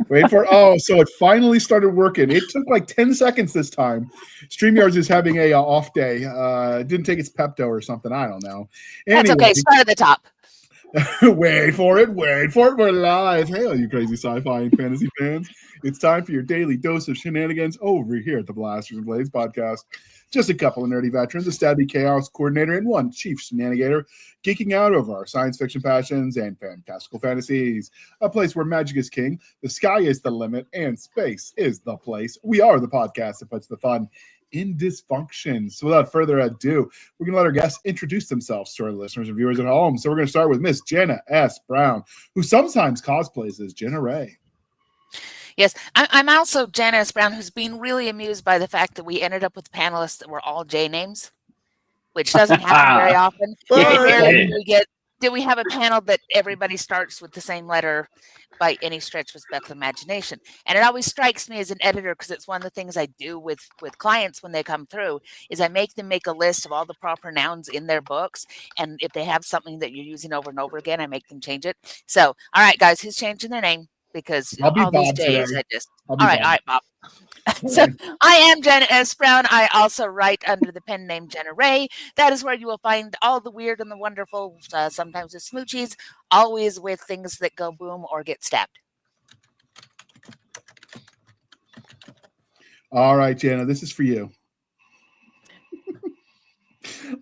Wait for so it finally started working. It took like 10 seconds this time. StreamYards is having a off day. It didn't take its Pepto or something. I don't know. That's Anyway, okay. Start at the top. wait for it. We're live. Hey, you crazy sci-fi and fantasy fans. It's time for your daily dose of shenanigans over here at the Blasters and Blades podcast. Just a couple of nerdy veterans, a Stabby chaos coordinator, and one chief Shenanigator, geeking out over our science fiction passions and fantastical fantasies. A place where magic is king, the sky is the limit, and space is the place. We are the podcast that puts the fun in dysfunction. So without further ado, we're going to let our guests introduce themselves to our listeners and viewers at home. So we're going to start with Miss Jana S. Brown, who sometimes cosplays as Jenna Ray. Yes, I'm also Jana S. Brown, who's been really amused by the fact that we ended up with panelists that were all J names, which doesn't happen very often. Rarely do we have a panel that everybody starts with the same letter by any stretch of the imagination. And it always strikes me as an editor, because it's one of the things I do with clients when they come through, is I make them make a list of all the proper nouns in their books. And if they have something that you're using over and over again, I make them change it. So, all right, guys, who's changing their name? Because I'll be all Bob these days, today. I just... All right, Bob. So I am Jana S. Brown. I also write under the pen name Jenna Ray. That is where you will find all the weird and the wonderful, sometimes with smoochies, always with things that go boom or get stabbed. All right, Jana, this is for you.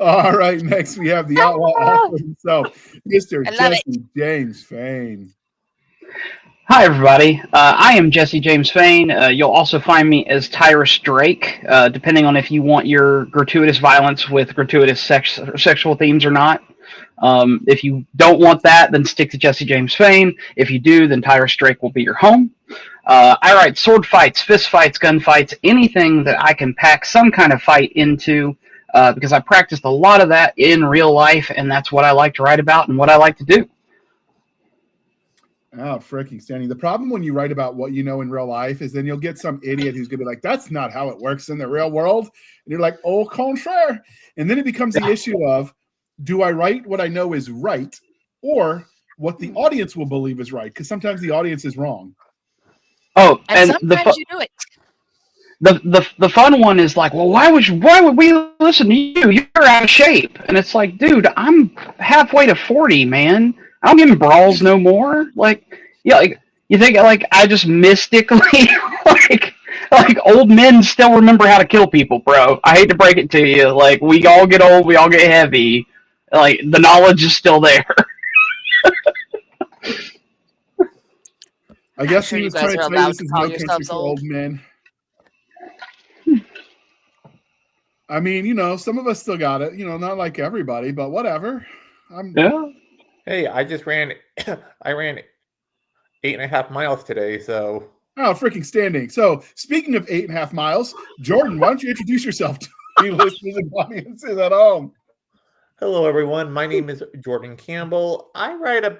All right, next we have the outlaw author himself, Mr. Jesse James Fain. Hi, everybody. I am Jesse James Fain. You'll also find me as Tyrus Drake, depending on if you want your gratuitous violence with gratuitous sexual themes or not. If you don't want that, then stick to Jesse James Fain. If you do, then Tyrus Drake will be your home. I write sword fights, fist fights, gun fights, anything that I can pack some kind of fight into, because I practiced a lot of that in real life, and that's what I like to write about and what I like to do. Oh, freaking standing. The problem when you write about what you know in real life is then you'll get some idiot who's going to be like, that's not how it works in the real world. And you're like, au contraire. And then it becomes the issue of, do I write what I know is right or what the audience will believe is right? Because sometimes the audience is wrong. Oh, and sometimes you do it. The fun one is like, well, why would we listen to you? You're out of shape. And it's like, dude, I'm halfway to 40, man. I don't get in brawls no more. Like, yeah, like you think like I just mystically like old men still remember how to kill people, bro. I hate to break it to you. Like, we all get old, we all get heavy. Like, the knowledge is still there. I guess he was trying to tell you this is no country for old men. I mean, you know, some of us still got it. You know, not like everybody, but whatever. Yeah. Hey, I ran 8.5 miles today, so... Oh, freaking standing. So, speaking of 8.5 miles, Jordan, why don't you introduce yourself to the listeners and audiences at home? Hello, everyone. My name is Jordan Campbell. I write a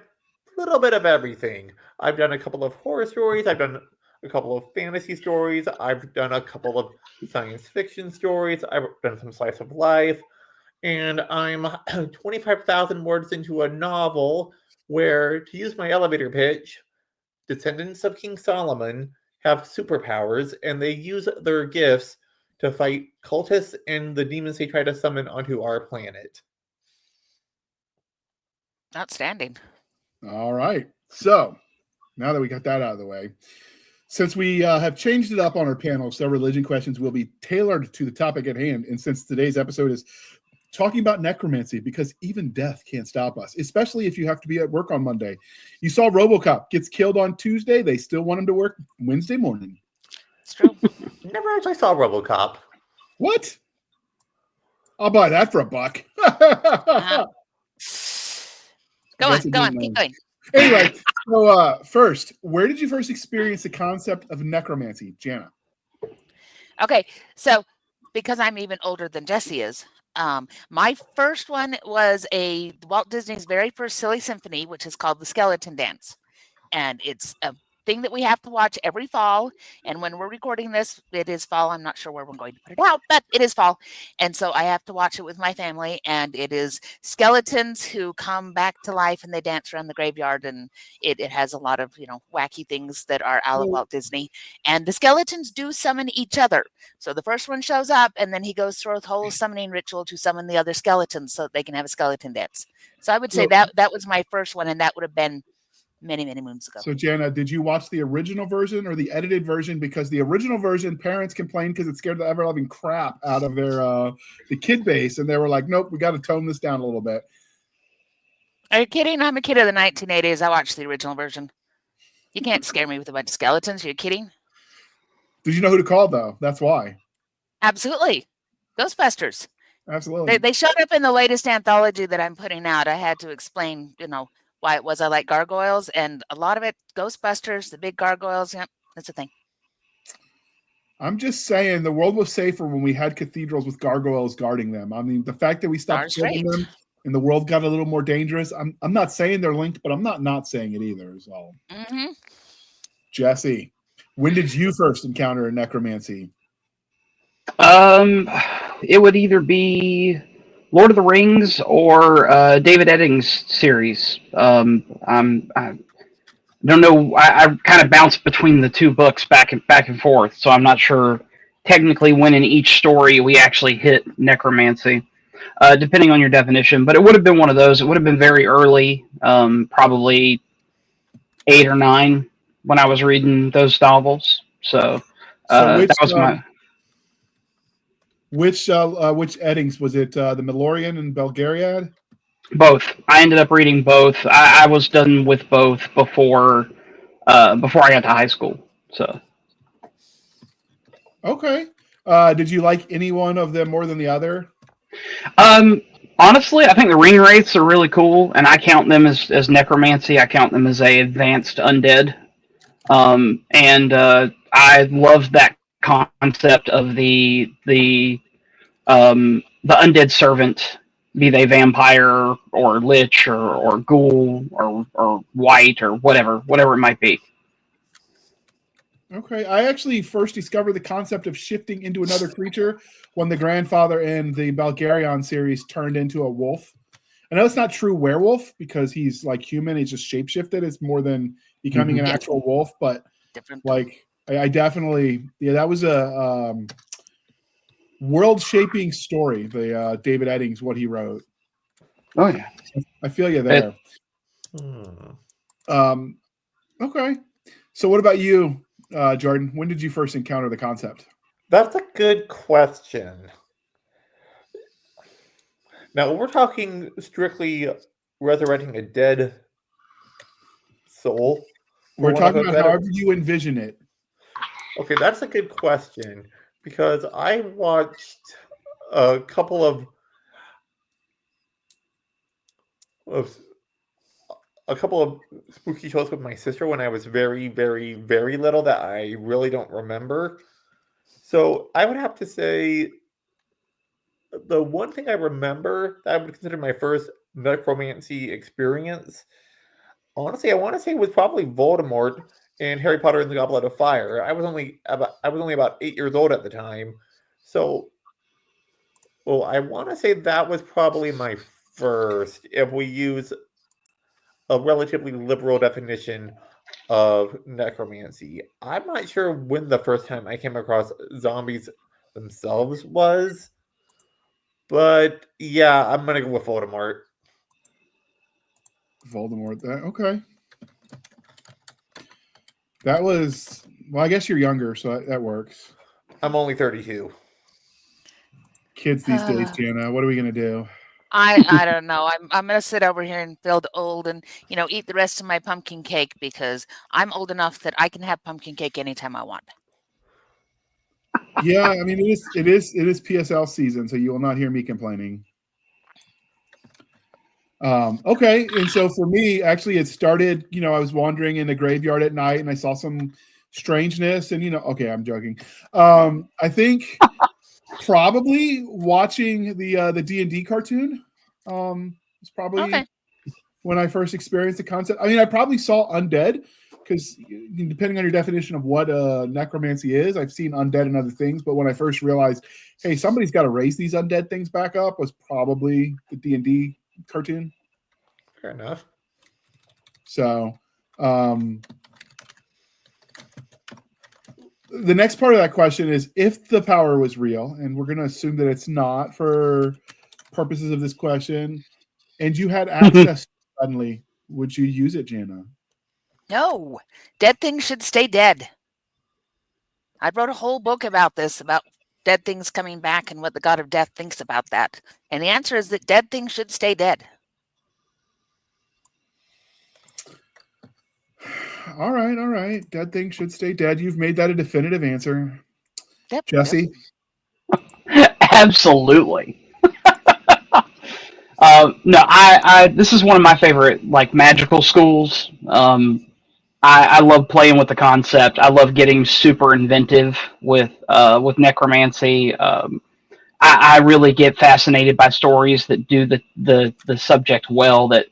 little bit of everything. I've done a couple of horror stories. I've done a couple of fantasy stories. I've done a couple of science fiction stories. I've done some slice of life. And I'm 25,000 words into a novel where, to use my elevator pitch, descendants of King Solomon have superpowers, and they use their gifts to fight cultists and the demons they try to summon onto our planet. Outstanding. All right. So, now that we got that out of the way, since we have changed it up on our panel, so religion questions will be tailored to the topic at hand, and since today's episode is talking about necromancy, because even death can't stop us, especially if you have to be at work on Monday. You saw RoboCop gets killed on Tuesday. They still want him to work Wednesday morning. It's true. Never actually saw RoboCop. What? I'll buy that for $1. Go on, keep going. Anyway, so first, where did you first experience the concept of necromancy, Jana? Okay, so because I'm even older than Jesse is, my first one was Walt Disney's very first silly symphony, which is called The Skeleton Dance. And it's a thing that we have to watch every fall. And when we're recording this, it is fall. I'm not sure where we're going to put it out, but it is fall. And so I have to watch it with my family. And it is skeletons who come back to life and they dance around the graveyard. And it has a lot of, wacky things that are out of Walt Disney. And the skeletons do summon each other. So the first one shows up and then he goes through a whole summoning ritual to summon the other skeletons so that they can have a skeleton dance. So I would say that was my first one, and that would have been many, many moons ago. So Jana, did you watch the original version or the edited version? Because the original version, parents complained because it scared the ever-loving crap out of their the kid base, and they were like, nope, we got to tone this down a little bit. Are you kidding? I'm a kid of the 1980s. I watched the original version. You can't scare me with a bunch of skeletons. Are you kidding? Did you know who to call, though? That's why. Absolutely. Ghostbusters. Absolutely. They showed up in the latest anthology that I'm putting out. I had to explain, why it was I like gargoyles, and a lot of it, Ghostbusters, the big gargoyles, that's the thing. I'm just saying the world was safer when we had cathedrals with gargoyles guarding them. I mean, the fact that we stopped killing them and the world got a little more dangerous, I'm not saying they're linked, but I'm not saying it either. So, Jesse, when did you first encounter a necromancy? It would either be Lord of the Rings or David Eddings' series. I don't know. I kind of bounced between the two books back and forth, so I'm not sure technically when in each story we actually hit necromancy, depending on your definition. But it would have been one of those. It would have been very early, probably 8 or 9 when I was reading those novels. So that was my. Which Eddings was it? The Milorian and Belgariad? Both. I ended up reading both. I was done with both before I got to high school. So. Okay. Did you like any one of them more than the other? Honestly, I think the ring wraiths are really cool, and I count them as necromancy. I count them as a advanced undead. And I love that concept of the undead servant, be they vampire or lich or ghoul or white or whatever it might be. Okay, I actually first discovered the concept of shifting into another creature when the grandfather in the Belgarion series turned into a wolf. I know it's not true werewolf because he's like human; he's just shapeshifted. It's more than becoming an actual wolf, but like I definitely, that was a world-shaping story. The David Eddings, what he wrote. Oh yeah, I feel you there. Okay, so what about you, Jordan? When did you first encounter the concept? That's a good question. Now, we're talking strictly resurrecting a dead soul. We're talking about however you envision it. Okay, that's a good question because I watched a couple of spooky shows with my sister when I was very, very, very little that I really don't remember. So I would have to say the one thing I remember that I would consider my first necromancy experience, honestly, I want to say was probably Voldemort in Harry Potter and the Goblet of Fire. I was only about 8 years old at the time. So, well, I want to say that was probably my first, if we use a relatively liberal definition of necromancy. I'm not sure when the first time I came across zombies themselves was, but yeah, I'm gonna go with Voldemort. Okay. That was, well, I guess you're younger, so that works. I'm only 32. Kids these days, Jana, what are we gonna do? I don't know. I'm gonna sit over here and feel old and eat the rest of my pumpkin cake because I'm old enough that I can have pumpkin cake anytime I want. Yeah, I mean it is PSL season, so you will not hear me complaining. Okay, and so for me, actually, it started. I was wandering in the graveyard at night, and I saw some strangeness, and okay, I'm joking. I think probably watching the D&D cartoon was probably when I first experienced the concept. I mean, I probably saw undead because depending on your definition of what necromancy is, I've seen undead and other things, but when I first realized, hey, somebody's got to raise these undead things back up, was probably the D&D cartoon. Fair enough. So the next part of that question is, if the power was real, and we're going to assume that it's not for purposes of this question, and you had access suddenly, would you use it, Jana? No, dead things should stay dead. I wrote a whole book about this, about dead things coming back and what the god of death thinks about that. And the answer is that dead things should stay dead. All right. Dead things should stay dead. You've made that a definitive answer. Yep, Jesse? Yep. Absolutely. No, this is one of my favorite magical schools. I love playing with the concept. I love getting super inventive with necromancy. I really get fascinated by stories that do the subject well, that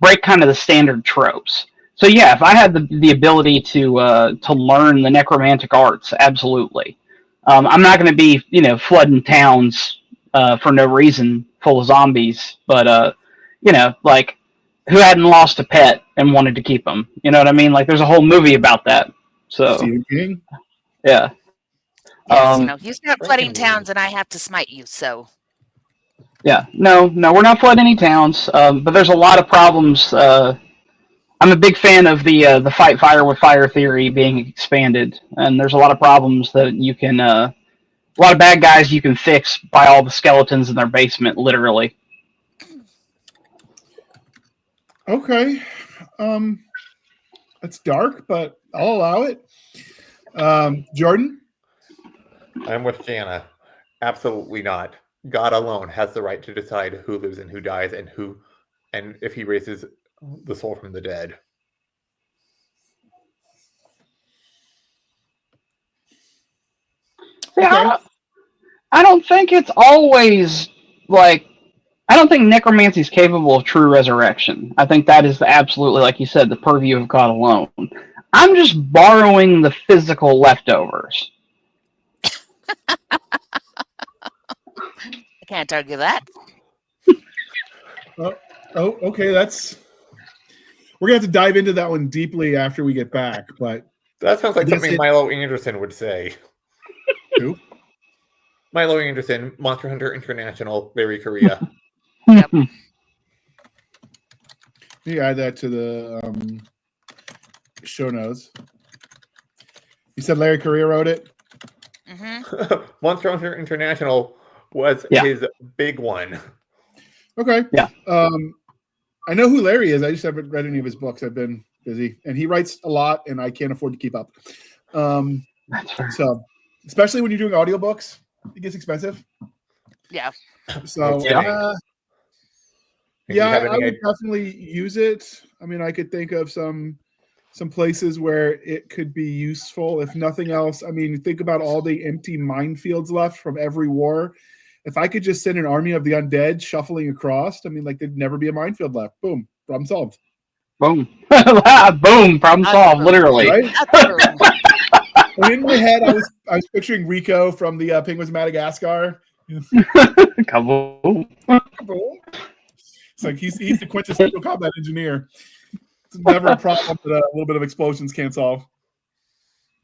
break kind of the standard tropes. So yeah, if I had the ability to learn the necromantic arts, absolutely. I'm not going to be flooding towns for no reason, full of zombies, but who hadn't lost a pet and wanted to keep them? You know what I mean? There's a whole movie about that. So Stephen King? Yeah. Yes, you start flooding towns and I have to smite you, so. Yeah, no, we're not flooding any towns, but there's a lot of problems. I'm a big fan of the fight fire with fire theory being expanded, and there's a lot of problems that you can, a lot of bad guys you can fix by all the skeletons in their basement, literally. Okay. That's dark, but I'll allow it. Jordan? I'm with Jana. Absolutely not. God alone has the right to decide who lives and who dies, and if he raises the soul from the dead. Yeah, okay. I don't think it's always I don't think necromancy is capable of true resurrection. I think that is absolutely, like you said, the purview of God alone. I'm just borrowing the physical leftovers. I can't argue that. Okay. We're going to have to dive into that one deeply after we get back. But that sounds like something Milo Anderson would say. Who? Milo Anderson, Monster Hunter International, Larry Korea. Yep. You add that to the show notes. You said Larry Korea wrote it? Mm-hmm. Monster Hunter International was his big one. Okay. Yeah. I know who Larry is. I just haven't read any of his books. I've been busy. And he writes a lot, and I can't afford to keep up. That's fair. So, especially when you're doing audiobooks, it gets expensive. Yeah. So, I would definitely use it. I mean, I could think of some places where it could be useful, if nothing else. I mean, think about all the empty minefields left from every war. If I could just send an army of the undead shuffling across, I mean, there'd never be a minefield left. Boom, problem solved. Boom. Boom, problem solved, literally. Right? And in my head, I was picturing Rico from the Penguins of Madagascar. Kaboom. It's like he's the quintessential combat engineer. It's never a problem that a little bit of explosions can't solve.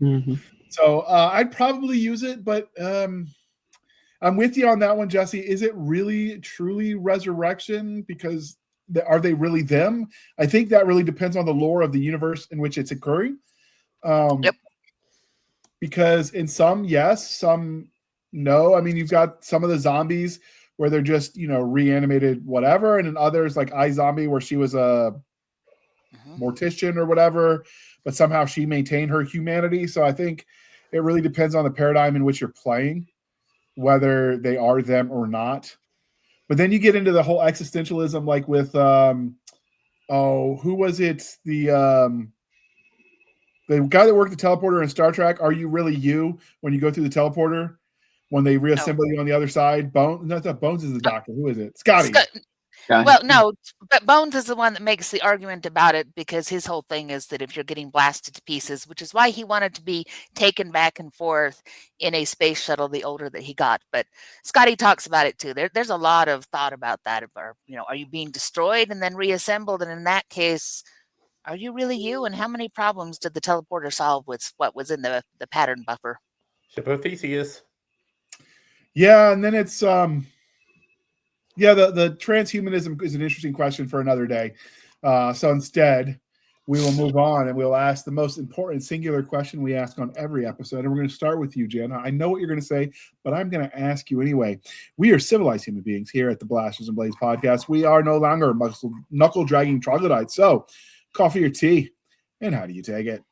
Mm-hmm. So I'd probably use it, but I'm with you on that one, Jesse. Is it really truly resurrection? Because are they really them? I think that really depends on the lore of the universe in which it's occurring. Yep. Because in some, yes, some no. I mean, you've got some of the zombies where they're just, reanimated, whatever. And in others, like iZombie, where she was a mortician or whatever, but somehow she maintained her humanity. So I think it really depends on the paradigm in which you're playing, whether they are them or not. But then you get into the whole existentialism, like with, who was it? The guy that worked the teleporter in Star Trek. Are you really you when you go through the teleporter? When they reassemble you on the other side? Bones? No, it's not Bones is the doctor. Who is it? Scotty. Well, no, but Bones is the one that makes the argument about it because his whole thing is that if you're getting blasted to pieces, which is why he wanted to be taken back and forth in a space shuttle the older that he got. But Scotty talks about it too. There's a lot of thought about that. Or, are you being destroyed and then reassembled? And in that case, are you really you? And how many problems did the teleporter solve with what was in the pattern buffer? Ship of Theseus. Yeah, and then it's the transhumanism is an interesting question for another day. So instead, we will move on and we'll ask the most important singular question we ask on every episode. And we're going to start with you, Jana. I know what you're going to say, but I'm going to ask you anyway. We are civilized human beings here at the Blasters and Blades podcast. We are no longer knuckle-dragging troglodytes. So, coffee or tea, and how do you take it?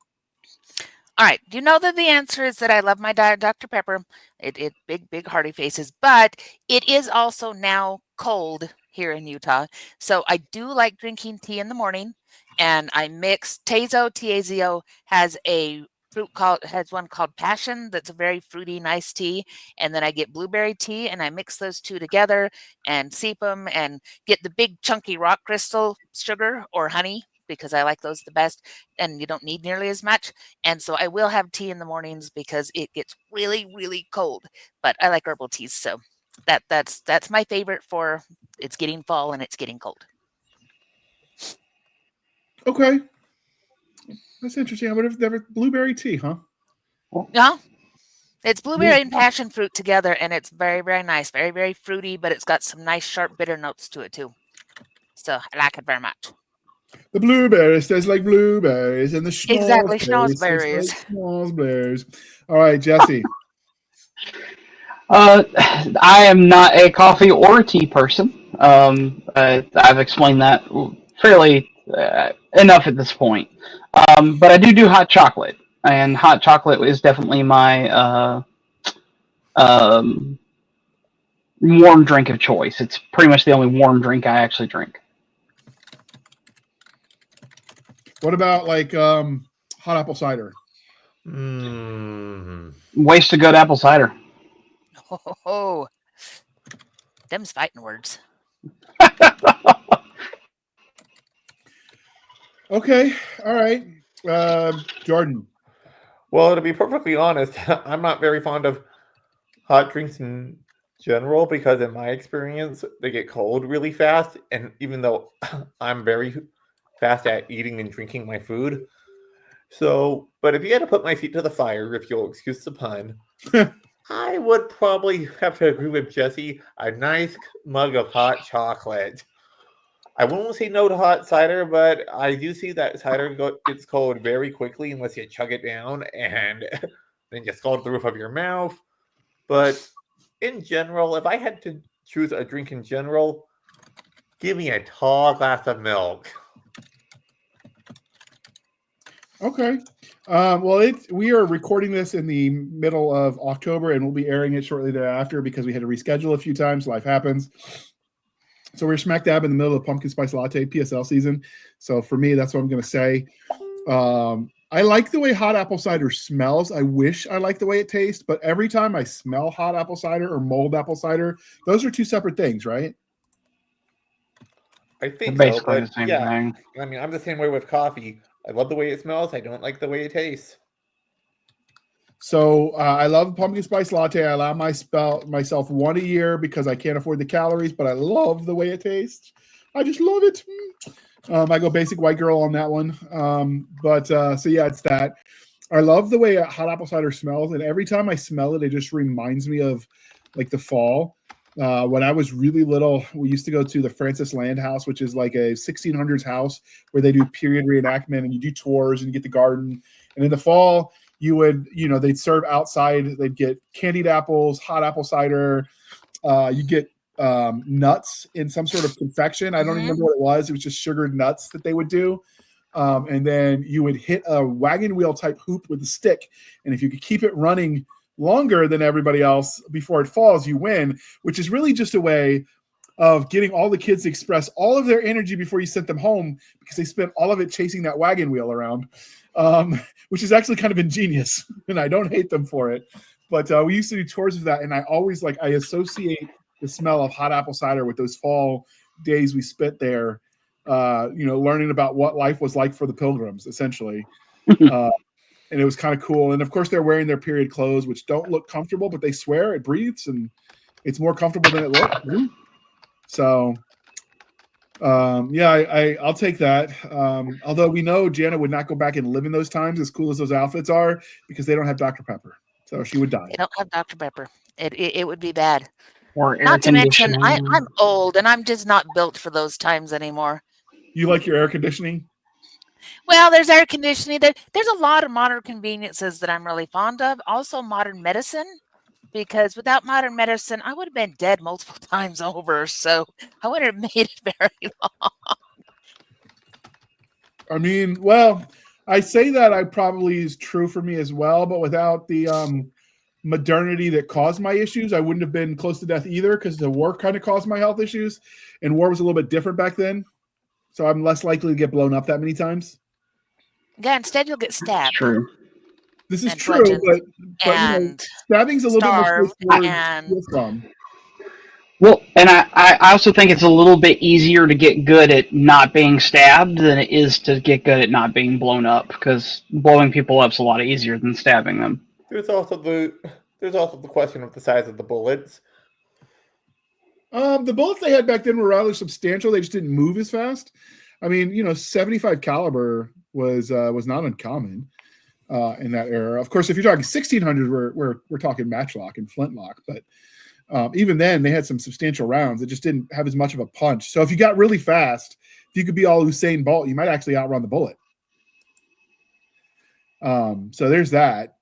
All right. Do you know that the answer is that I love my Dr. Pepper? It big hearty faces, but it is also now cold here in Utah. So I do like drinking tea in the morning, and I mix Tazo has a has one called Passion that's a very fruity, nice tea, and then I get blueberry tea and I mix those two together and steep them and get the big chunky rock crystal sugar or honey because I like those the best, and you don't need nearly as much. And so I will have tea in the mornings because it gets really, really cold. But I like herbal teas, so that's my favorite for it's getting fall and it's getting cold. Okay, that's interesting. I would have never blueberry tea, huh? Yeah, it's blueberry and passion fruit together, and it's very, very nice, very, very fruity, but it's got some nice sharp bitter notes to it too. So I like it very much. The blueberries taste like blueberries, and the schnozberries. Schnozberries. All right, Jesse. I am not a coffee or a tea person. I've explained that fairly enough at this point. But I do hot chocolate, and hot chocolate is definitely my warm drink of choice. It's pretty much the only warm drink I actually drink. What about like hot apple cider? Waste of good apple cider. Oh, them's fighting words. Okay, all right, Jordan. Well, to be perfectly honest, I'm not very fond of hot drinks in general because, in my experience, they get cold really fast. And even though I'm very fast at eating and drinking my food, but if you had to put my feet to the fire, if you'll excuse the pun, I would probably have to agree with Jesse. A nice mug of hot chocolate. I won't say no to hot cider, but I do see that cider gets cold very quickly unless you chug it down and then you scald the roof of your mouth. But in general, if I had to choose a drink in general, give me a tall glass of milk. Okay. Well, we are recording this in the middle of October, and we'll be airing it shortly thereafter because we had to reschedule a few times. Life happens. So we're smack dab in the middle of pumpkin spice latte PSL season. So for me, that's what I'm going to say. I like the way hot apple cider smells. I wish I liked the way it tastes, but every time I smell hot apple cider or mulled apple cider, those are two separate things, right? I think basically so, the same yeah. thing. I mean, I'm the same way with coffee. I love the way it smells. I don't like the way it tastes. So I love pumpkin spice latte. I allow myself one a year because I can't afford the calories, but I love the way it tastes. I just love it. I go basic white girl on that one. So yeah, it's that. I love the way hot apple cider smells, and every time I smell it, it just reminds me of like the fall. When I was really little, we used to go to the Francis Land House, which is like a 1600s house where they do period reenactment and you do tours and you get the garden. And in the fall, you would, they'd serve outside. They'd get candied apples, hot apple cider. You get nuts in some sort of confection. I don't even remember what it was. It was just sugared nuts that they would do. And then you would hit a wagon wheel type hoop with a stick. And if you could keep it running longer than everybody else before it falls, you win, which is really just a way of getting all the kids to express all of their energy before you sent them home because they spent all of it chasing that wagon wheel around, which is actually kind of ingenious, and I don't hate them for it. But we used to do tours of that, and I always I associate the smell of hot apple cider with those fall days we spent there, learning about what life was like for the pilgrims, essentially. And it was kind of cool. And of course, they're wearing their period clothes, which don't look comfortable, but they swear it breathes and it's more comfortable than it looks. So, I'll take that. Although we know Jana would not go back and live in those times, as cool as those outfits are, because they don't have Dr. Pepper. So she would die. They don't have Dr. Pepper. It would be bad. Or air Not to mention, conditioning. I'm old and I'm just not built for those times anymore. You like your air conditioning? Well, there's air conditioning. There's a lot of modern conveniences that I'm really fond of. Also, modern medicine, because without modern medicine, I would have been dead multiple times over. So I wouldn't have made it very long. I mean, well, I say that I probably is true for me as well, but without the modernity that caused my issues, I wouldn't have been close to death either, because the war kind of caused my health issues, and war was a little bit different back then. So I'm less likely to get blown up that many times. Yeah, instead you'll get stabbed. True. This is And true, bludgeoned but stabbing's a little bit more starved straightforward and- to steal from. Well, and I also think it's a little bit easier to get good at not being stabbed than it is to get good at not being blown up, because blowing people up's a lot easier than stabbing them. There's also the question of the size of the bullets. The bullets they had back then were rather substantial. They just didn't move as fast. I mean, 75 caliber was not uncommon in that era. Of course, if you're talking 1600, we're talking matchlock and flintlock. But even then, they had some substantial rounds. It just didn't have as much of a punch. So if you got really fast, if you could be all Usain Bolt, you might actually outrun the bullet. So there's that.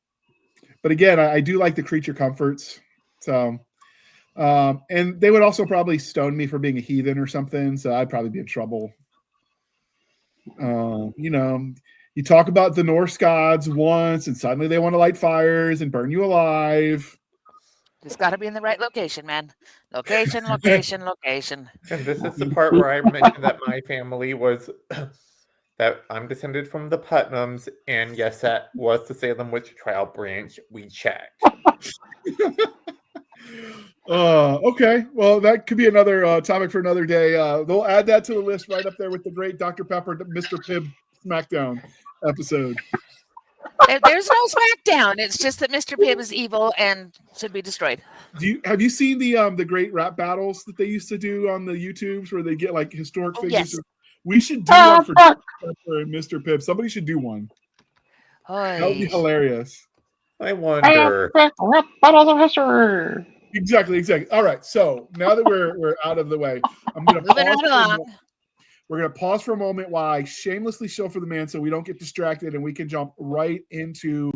But again, I do like the creature comforts. So, and they would also probably stone me for being a heathen or something. So I'd probably be in trouble. You talk about the Norse gods once, and suddenly they want to light fires and burn you alive. Just got to be in the right location, man. Location, location, location. And this is the part where I mentioned that my family was that I'm descended from the Putnams, and yes, that was the Salem witch trial branch. We checked. Okay. Well, that could be another topic for another day. They'll add that to the list right up there with the great Dr. Pepper, Mr. Pibb SmackDown episode. There's no SmackDown. It's just that Mr. Pibb is evil and should be destroyed. Have you seen the great rap battles that they used to do on the YouTubes where they get like historic figures? Yes. We should do one for Dr. Pepper and Mr. Pibb. Somebody should do one. That would be hilarious. I wonder. Battles of history. Exactly. All right. So now that we're out of the way, I'm going to pause. We're going to pause for a moment while I shamelessly show for the man so we don't get distracted and we can jump right into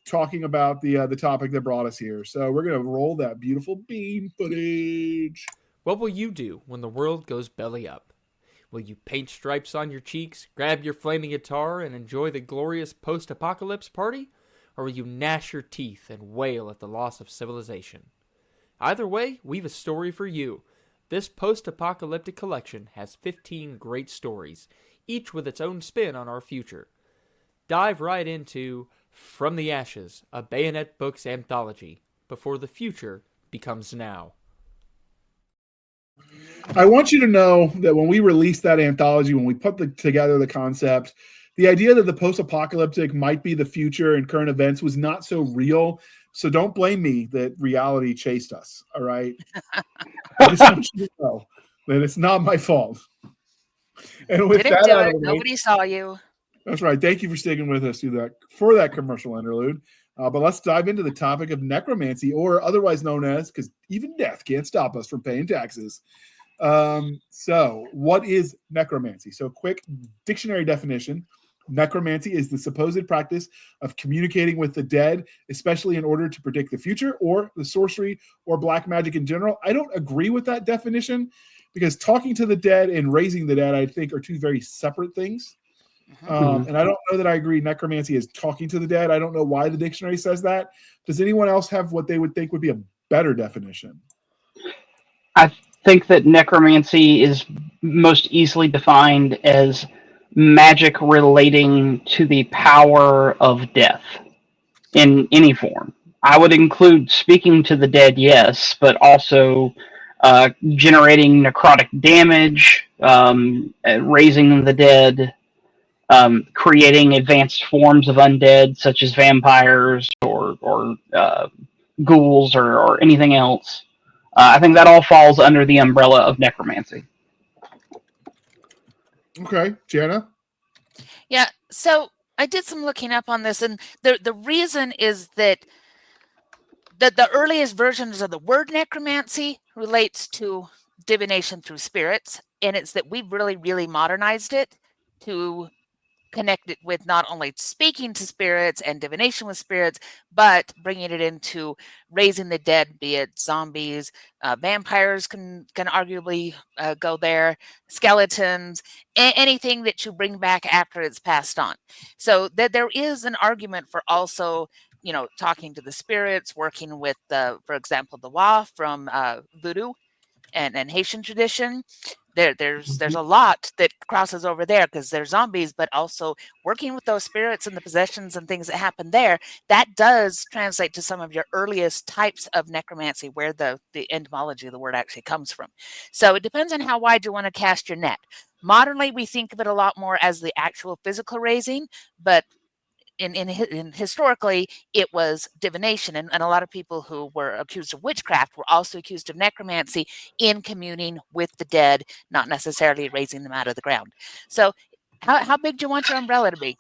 talking about the topic that brought us here. So we're going to roll that beautiful bean footage. What will you do when the world goes belly up? Will you paint stripes on your cheeks, grab your flaming guitar, and enjoy the glorious post-apocalypse party? Or will you gnash your teeth and wail at the loss of civilization? Either way, we've a story for you. This post-apocalyptic collection has 15 great stories, each with its own spin on our future. Dive right into From the Ashes, a Bayonet Books anthology, before the future becomes now. I want you to know that when we released that anthology, when we put together the concept, the idea that the post-apocalyptic might be the future and current events was not so real. So don't blame me that reality chased us. All right. I just want you to know that it's not my fault. And with Didn't that do out it. of the way, Nobody saw you. that's right. Thank you for sticking with us for that commercial interlude. But let's dive into the topic of necromancy, or otherwise known as, because even death can't stop us from paying taxes. So what is necromancy? So quick dictionary definition. Necromancy is the supposed practice of communicating with the dead, especially in order to predict the future, or the sorcery or black magic in general. I don't agree with that definition, because talking to the dead and raising the dead, I think, are two very separate things. And I don't know that I agree necromancy is talking to the dead. I don't know why the dictionary says that. Does anyone else have what they would think would be a better definition? I think that necromancy is most easily defined as magic relating to the power of death in any form. I would include speaking to the dead, yes, but also generating necrotic damage, raising the dead, creating advanced forms of undead such as vampires or ghouls or anything else. I think that all falls under the umbrella of necromancy. Okay, Jana? Yeah, so I did some looking up on this, and the reason is that the earliest versions of the word necromancy relates to divination through spirits, and it's that we've really modernized it to connect it with not only speaking to spirits and divination with spirits, but bringing it into raising the dead, be it zombies, vampires can arguably go there, skeletons, anything that you bring back after it's passed on. So that there is an argument for also, talking to the spirits, working with for example, the Wa from voodoo and Haitian tradition. There's a lot that crosses over there because they're zombies, but also working with those spirits and the possessions and things that happen there. That does translate to some of your earliest types of necromancy, where the etymology of the word actually comes from. So it depends on how wide you want to cast your net. Modernly, we think of it a lot more as the actual physical raising, but in historically it was divination, and a lot of people who were accused of witchcraft were also accused of necromancy in communing with the dead, not necessarily raising them out of the ground. So how big do you want your umbrella to be?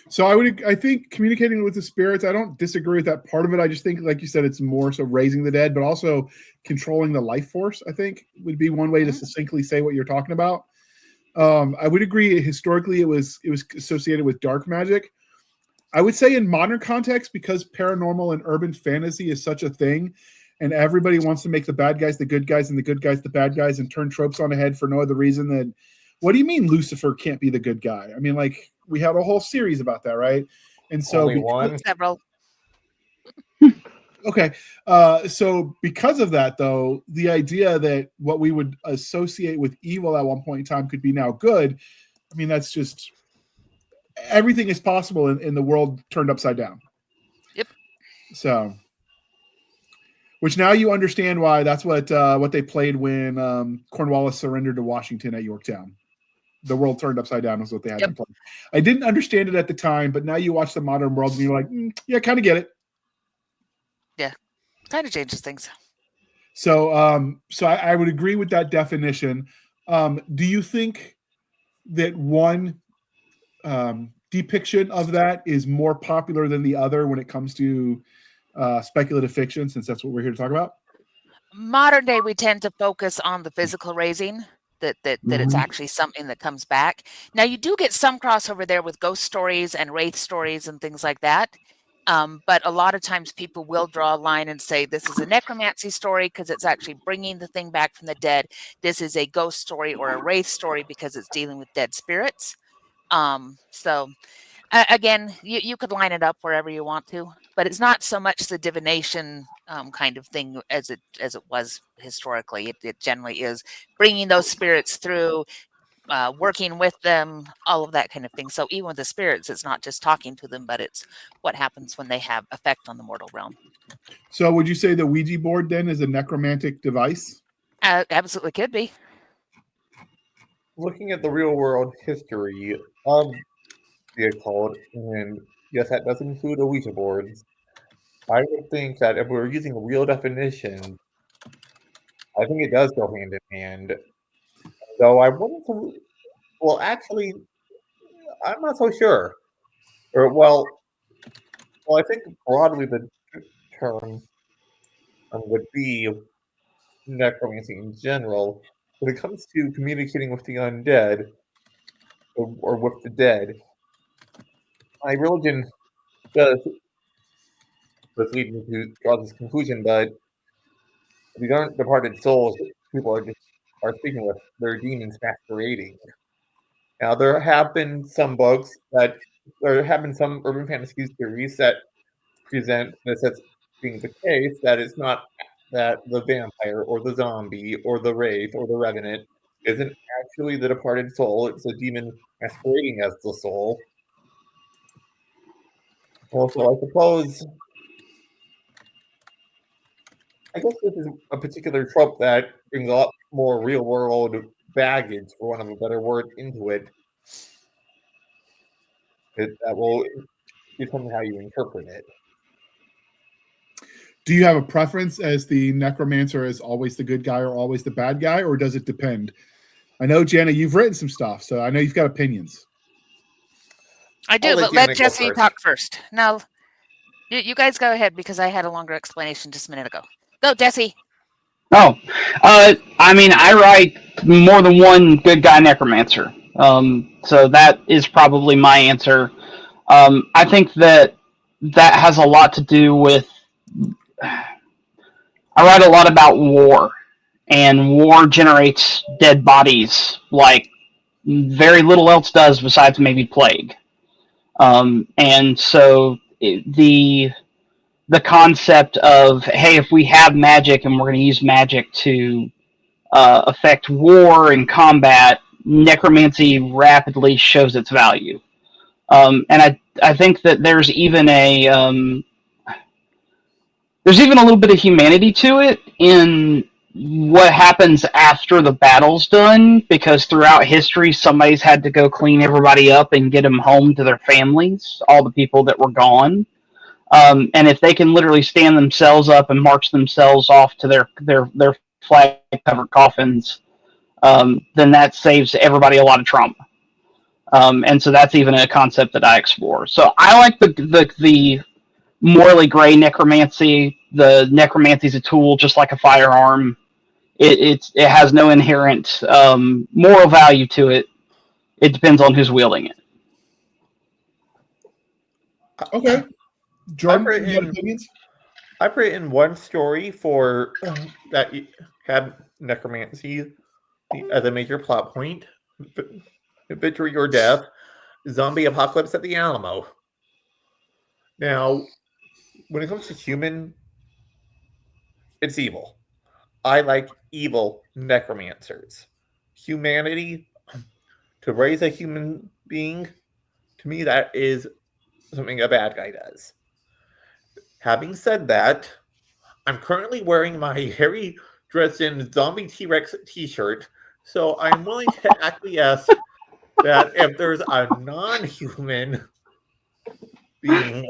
So I think communicating with the spirits, I don't disagree with that part of it. I just think, like you said, it's more so raising the dead, but also controlling the life force, I think, would be one way to succinctly say what you're talking about. I would agree historically it was associated with dark magic. I would say in modern context, because paranormal and urban fantasy is such a thing, and everybody wants to make the bad guys the good guys and the good guys the bad guys and turn tropes on the head for no other reason than, what do you mean Lucifer can't be the good guy? I mean, like, we had a whole series about that, right? And so Only one. Several. Okay. So because of that, though, the idea that what we would associate with evil at one point in time could be now good, I mean, that's just, everything is possible in the world turned upside down. Yep. So, which now you understand why that's what they played when Cornwallis surrendered to Washington at Yorktown. The world turned upside down is what they had to play. I didn't understand it at the time, but now you watch the modern world and you're like, yeah, kind of get it. Yeah, kind of changes things. So, I would agree with that definition. Do you think that one depiction of that is more popular than the other when it comes to speculative fiction, since that's what we're here to talk about? Modern day, we tend to focus on the physical raising, that it's actually something that comes back. Now, you do get some crossover there with ghost stories and wraith stories and things like that. But a lot of times people will draw a line and say, this is a necromancy story because it's actually bringing the thing back from the dead. This is a ghost story or a wraith story because it's dealing with dead spirits. So again, you could line it up wherever you want to, but it's not so much the divination kind of thing as it was historically. It generally is bringing those spirits through, working with them, all of that kind of thing. So even with the spirits, it's not just talking to them, but it's what happens when they have effect on the mortal realm. So would you say the Ouija board then is a necromantic device? Absolutely could be. Looking at the real world history of the occult, and yes, that does include Ouija boards, I would think that if we're using a real definition, I think it does go hand in hand. Though I wouldn't. Well, actually, I'm not so sure. Or I think broadly the term would be necromancy in general. When it comes to communicating with the undead or with the dead, my religion does lead me to draw this conclusion, but these aren't departed souls people are speaking with. They're demons masquerading. Now, there have been some urban fantasy theories that present this as being the case, that it's not that the vampire or the zombie or the wraith or the revenant isn't actually the departed soul, it's a demon masquerading as the soul. Also, I suppose I guess this is a particular trope that brings a lot more real-world baggage, for want of a better word, into it. That will determine how you interpret it. Do you have a preference as the necromancer is always the good guy or always the bad guy, or does it depend? I know, Jana, you've written some stuff, so I know you've got opinions. I do, but let Jesse talk first. No, you guys go ahead because I had a longer explanation just a minute ago. Go, Jesse. Oh, I mean, I write more than one good guy necromancer. So that is probably my answer. I think that has a lot to do with. I write a lot about war, and war generates dead bodies like very little else does besides maybe plague. And so the concept of, hey, if we have magic and we're going to use magic to affect war and combat, necromancy rapidly shows its value. And I think that there's even a little bit of humanity to it in what happens after the battle's done, because throughout history somebody's had to go clean everybody up and get them home to their families, all the people that were gone. And if they can literally stand themselves up and march themselves off to their flag-covered coffins, then that saves everybody a lot of trauma. And so that's even a concept that I explore. So I like the morally gray necromancy. The necromancy is a tool, just like a firearm. It has no inherent moral value to it. It depends on who's wielding it. Okay. Jordan, you have opinions? I've written one story for that had necromancy as a major plot point. Victory or death. Zombie apocalypse at the Alamo. Now, when it comes to human, it's evil. I like evil necromancers. Humanity, to raise a human being, to me, that is something a bad guy does. Having said that, I'm currently wearing my Harry Dresden Zombie T-Rex t-shirt, so I'm willing to acquiesce that if there's a non-human being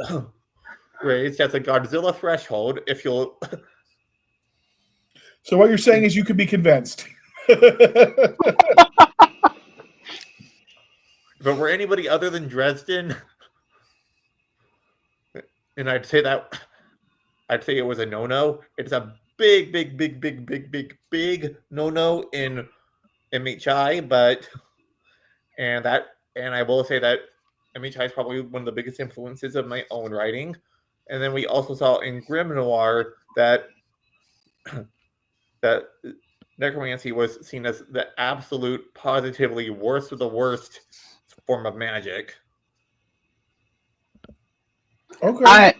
raised as a Godzilla threshold, if you'll... So what you're saying is you could be convinced. If it were anybody other than Dresden, and I'd say it was a no-no. It's a big no-no in MHI, but and I will say that MHI is probably one of the biggest influences of my own writing. And then we also saw in Grim Noir that necromancy was seen as the absolute, positively worst of the worst form of magic. Okay.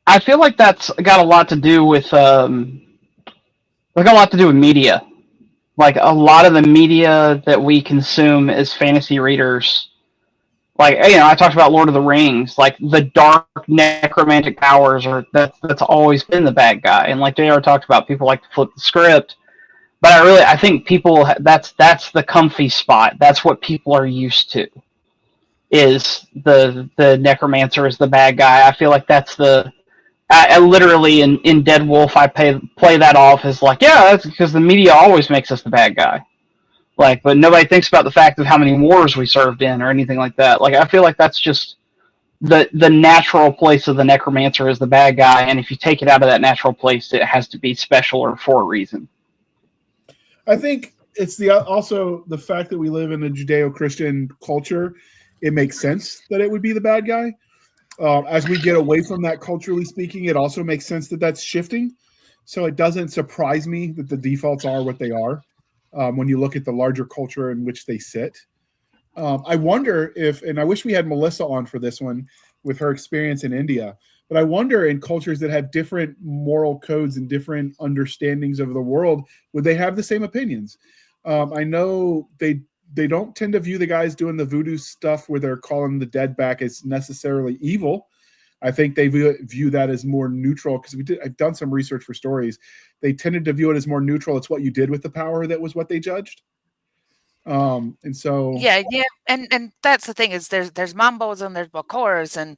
I feel like that's got a lot to do with media. Like a lot of the media that we consume as fantasy readers, like, you know, I talked about Lord of the Rings, like the dark necromantic powers that's always been the bad guy, and like JR talked about, people like to flip the script, but I think people, that's the comfy spot. That's what people are used to. Is the necromancer is the bad guy. I feel like that's I literally in Dead Wolf I play that off as like, yeah, that's because the media always makes us the bad guy. Like, but nobody thinks about the fact of how many wars we served in or anything like that. Like, I feel like that's just the natural place of the necromancer is the bad guy, and if you take it out of that natural place, it has to be special or for a reason. I think it's also the fact that we live in a Judeo-Christian culture. It makes sense that it would be the bad guy. As we get away from that, culturally speaking, it also makes sense that that's shifting. So it doesn't surprise me that the defaults are what they are when you look at the larger culture in which they sit. I wonder if, and I wish we had Melissa on for this one with her experience in India, but I wonder in cultures that have different moral codes and different understandings of the world, would they have the same opinions? I know they don't tend to view the guys doing the voodoo stuff where they're calling the dead back as necessarily evil. I think they view that as more neutral, because I've done some research for stories. They tended to view it as more neutral. It's what you did with the power that was what they judged. And so yeah, and that's the thing, is there's mambos and there's bokors, and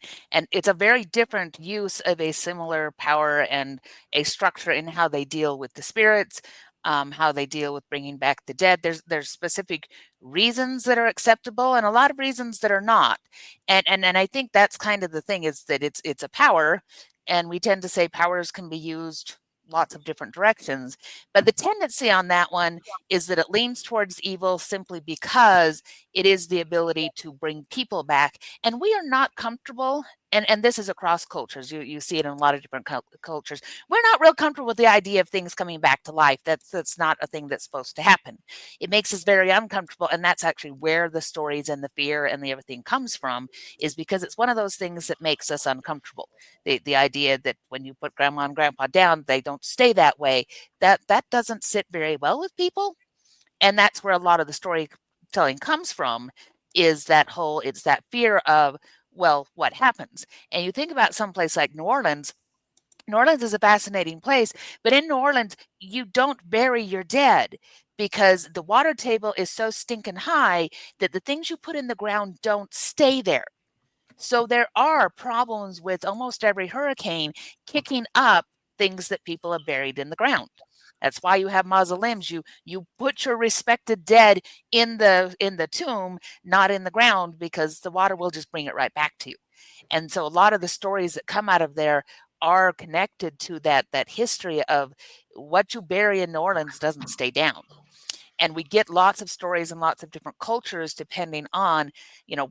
it's a very different use of a similar power and a structure in how they deal with the spirits, how they deal with bringing back the dead. There's specific reasons that are acceptable and a lot of reasons that are not, and I think that's kind of the thing, is that it's a power, and we tend to say powers can be used lots of different directions, but the tendency on that one is that it leans towards evil simply because it is the ability to bring people back. And we are not comfortable, and this is across cultures. You see it in a lot of different cultures. We're not real comfortable with the idea of things coming back to life. That's not a thing that's supposed to happen. It makes us very uncomfortable, and that's actually where the stories and the fear and the everything comes from, is because it's one of those things that makes us uncomfortable. The idea that when you put grandma and grandpa down, they don't stay that way, that doesn't sit very well with people. And that's where a lot of the storytelling comes from, is that whole, it's that fear of, well, what happens? And you think about someplace like New Orleans. New Orleans is a fascinating place, but in New Orleans, you don't bury your dead, because the water table is so stinking high that the things you put in the ground don't stay there. So there are problems with almost every hurricane kicking up things that people have buried in the ground. That's why you have mausoleums. You put your respected dead in the tomb, not in the ground, because the water will just bring it right back to you. And so a lot of the stories that come out of there are connected to that history of what you bury in New Orleans doesn't stay down. And we get lots of stories and lots of different cultures depending on,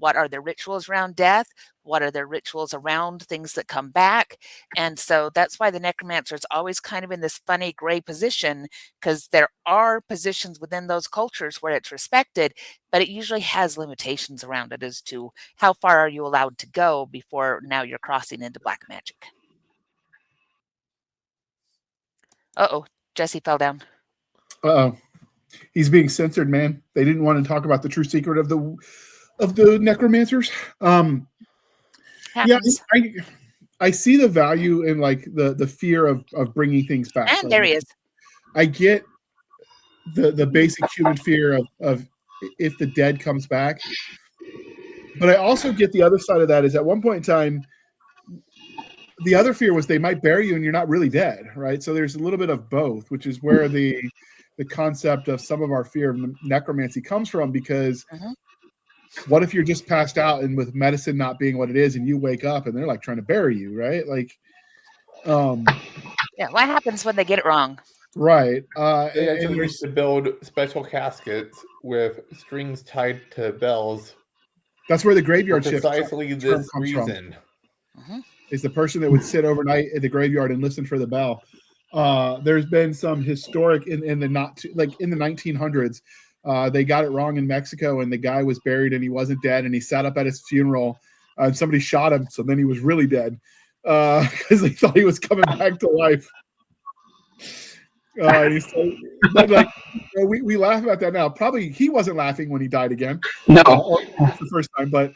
what are their rituals around death, what are their rituals around things that come back. And so that's why the necromancer is always kind of in this funny gray position, because there are positions within those cultures where it's respected, but it usually has limitations around it as to how far are you allowed to go before now you're crossing into black magic. Uh-oh, Jesse fell down. Uh-oh. He's being censored, man. They didn't want to talk about the true secret of the necromancers. Yeah, I see the value in like the fear of bringing things back. And there he is. I get the basic human fear of if the dead comes back, but I also get the other side of that, is at one point in time, the other fear was they might bury you and you're not really dead, right? So there's a little bit of both, which is where the concept of some of our fear of necromancy comes from, because what if you're just passed out, and with medicine not being what it is, and you wake up and they're like trying to bury you, right? Like, yeah, what happens when they get it wrong? Right. They actually used to build special caskets with strings tied to bells. That's where the graveyard shift precisely this comes reason. From. Is the person that would sit overnight at the graveyard and listen for the bell. There's been some historic in the 1900s. They got it wrong in Mexico, and the guy was buried and he wasn't dead, and he sat up at his funeral, and somebody shot him, so then he was really dead because they thought he was coming back to life. We laugh about that now. Probably he wasn't laughing when he died again. No, it's the first time, but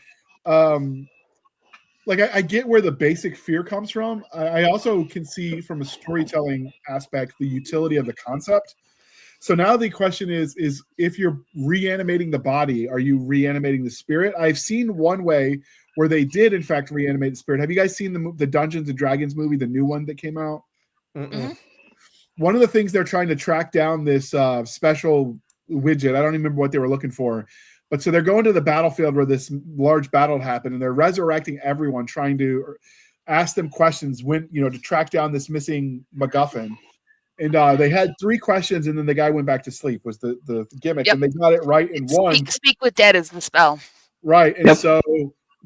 I get where the basic fear comes from. I also can see from a storytelling aspect the utility of the concept. So now the question is if you're reanimating the body, are you reanimating the spirit? I've seen one way where they did, in fact, reanimate the spirit. Have you guys seen the Dungeons and Dragons movie, the new one that came out? Mm-mm. One of the things they're trying to track down this special widget. I don't even remember what they were looking for. But so they're going to the battlefield where this large battle happened, and they're resurrecting everyone, trying to ask them questions to track down this missing MacGuffin. And they had 3 questions, and then the guy went back to sleep, was the gimmick. Yep. And they got it right in one. Speak with dead is the spell. Right. And so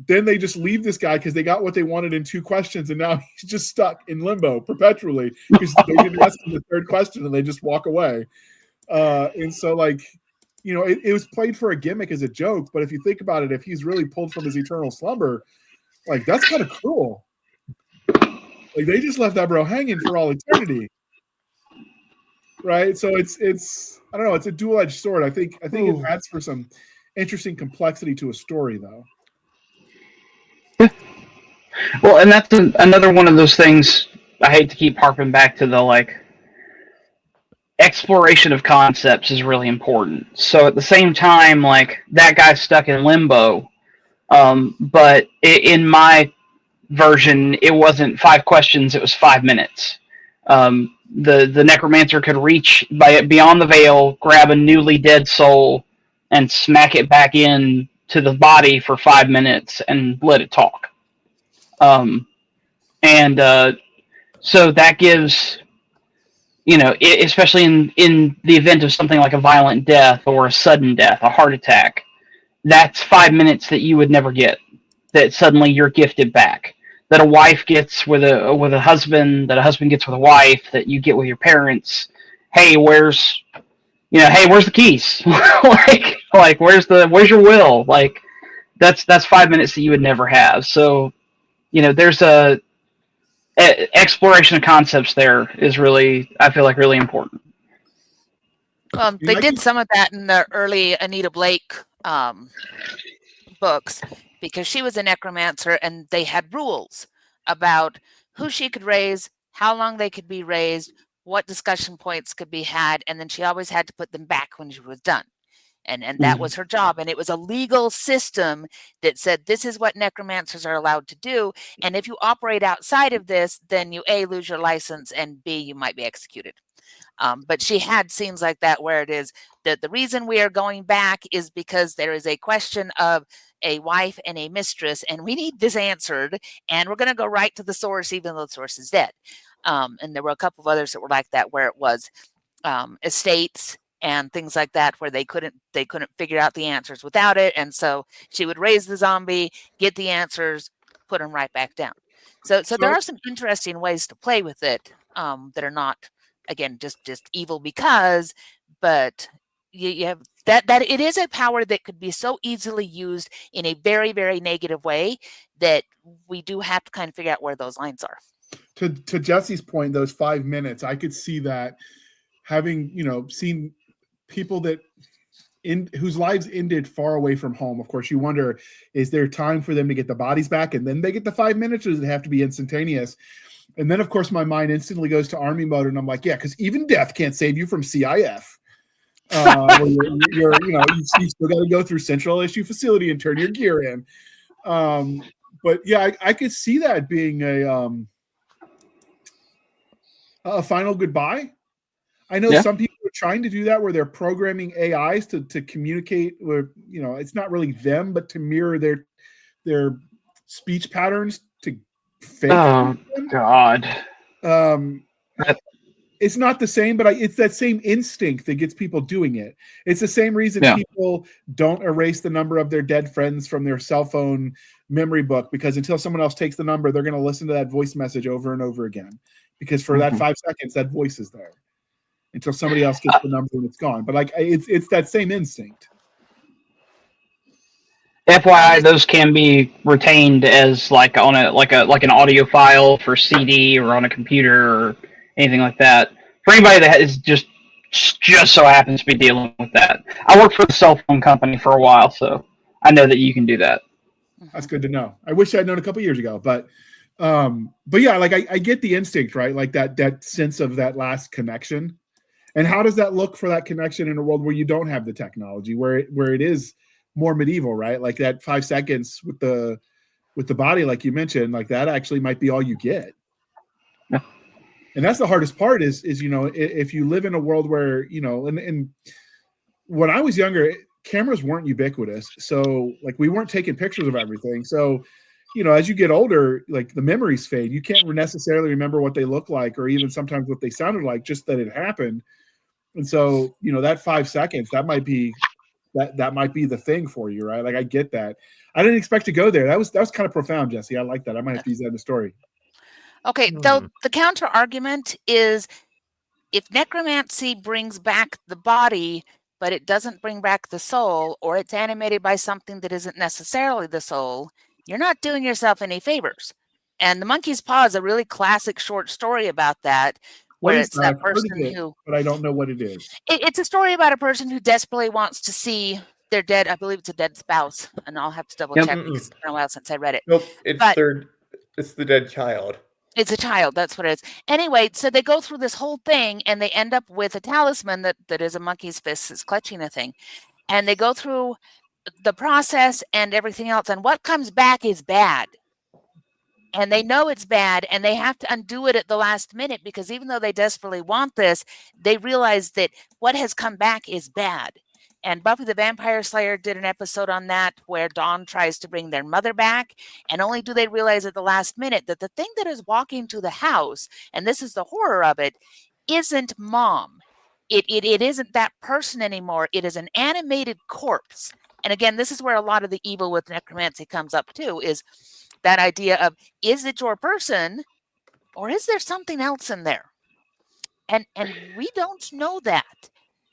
then they just leave this guy because they got what they wanted in 2 questions, and now he's just stuck in limbo perpetually because they didn't ask him the 3rd question, and they just walk away. And so, it was played for a gimmick as a joke, but if you think about it, if he's really pulled from his eternal slumber, that's kind of cruel. They just left that bro hanging for all eternity. Right, so it's I don't know, it's a dual-edged sword. I think it adds for some interesting complexity to a story, though. Well, and that's another one of those things. I hate to keep harping back to the exploration of concepts is really important. So at the same time, that guy's stuck in limbo. But in my version, it wasn't 5 questions; it was 5 minutes. The necromancer could reach beyond the veil, grab a newly dead soul, and smack it back in to the body for 5 minutes and let it talk. So that gives, especially in the event of something like a violent death or a sudden death, a heart attack, that's 5 minutes that you would never get. That suddenly you're gifted back. That a wife gets with a husband. That a husband gets with a wife. That you get with your parents. Hey, where's the keys? Where's your will? That's 5 minutes that you would never have. So, there's exploration of concepts there is really, I feel like, really important. They did some of that in the early Anita Blake books, because she was a necromancer and they had rules about who she could raise, how long they could be raised, what discussion points could be had, and then she always had to put them back when she was done. And that was her job. And it was a legal system that said this is what necromancers are allowed to do. And if you operate outside of this, then you A, lose your license, and B, you might be executed. But she had scenes like that where it is that the reason we are going back is because there is a question of a wife and a mistress, and we need this answered, and we're going to go right to the source, even though the source is dead. And there were a couple of others that were like that, where it was estates and things like that, where they couldn't figure out the answers without it, and so she would raise the zombie, get the answers, put them right back down. So there are some interesting ways to play with it that are not, again, just evil because, but you have that it is a power that could be so easily used in a very, very negative way that we do have to kind of figure out where those lines are. To Jesse's point, those 5 minutes, I could see that having, seen people whose lives ended far away from home. Of course, you wonder, is there time for them to get the bodies back and then they get the 5 minutes, or does it have to be instantaneous? And then, of course, my mind instantly goes to army mode, and I'm like, yeah, because even death can't save you from CIF. You still got to go through Central Issue Facility and turn your gear in. But yeah, I could see that being a final goodbye. I know some people are trying to do that, where they're programming AIs to communicate with, it's not really them, but to mirror their speech patterns to fake. Oh God. It's not the same, but it's that same instinct that gets people doing it. It's the same reason people don't erase the number of their dead friends from their cell phone memory book, because until someone else takes the number, they're going to listen to that voice message over and over again, because for that 5 seconds, that voice is there until somebody else gets the number and it's gone. But it's that same instinct. FYI, those can be retained as on an audio file for CD or on a computer or anything like that. For anybody that is just so happens to be dealing with that. I worked for a cell phone company for a while, so I know that you can do that. That's good to know. I wish I'd known a couple years ago, but yeah, I get the instinct, right? Like that sense of that last connection. And how does that look for that connection in a world where you don't have the technology, where it is more medieval, right? Like that 5 seconds with the body, like you mentioned, like that actually might be all you get. Yeah. And that's the hardest part is if you live in a world where, and when I was younger, cameras weren't ubiquitous. So like we weren't taking pictures of everything. So, as you get older, like the memories fade. You can't necessarily remember what they look like, or even sometimes what they sounded like, just that it happened. And so, that 5 seconds, that might be the thing for you, right? Like I get that. I didn't expect to go there. That was kind of profound, Jesse. I like that. I might have to use that in the story. Okay, though the counter argument is, if necromancy brings back the body, but it doesn't bring back the soul, or it's animated by something that isn't necessarily the soul, you're not doing yourself any favors. And The Monkey's Paw is a really classic short story about that, where it's that person who... But I don't know what it is. It's a story about a person who desperately wants to see their dead, I believe it's a dead spouse, and I'll have to double check because it's been a while since I read it. Nope, it's It's the dead child. It's a child. That's what it is. Anyway, so they go through this whole thing, and they end up with a talisman that is a monkey's fist that's clutching a thing. And they go through the process and everything else, and what comes back is bad. And they know it's bad, and they have to undo it at the last minute, because even though they desperately want this, they realize that what has come back is bad. And Buffy the Vampire Slayer did an episode on that, where Dawn tries to bring their mother back, and only do they realize at the last minute that the thing that is walking to the house, and this is the horror of it, isn't Mom. It isn't that person anymore. It is an animated corpse. And again, this is where a lot of the evil with necromancy comes up too, is that idea of, is it your person, or is there something else in there? And we don't know that.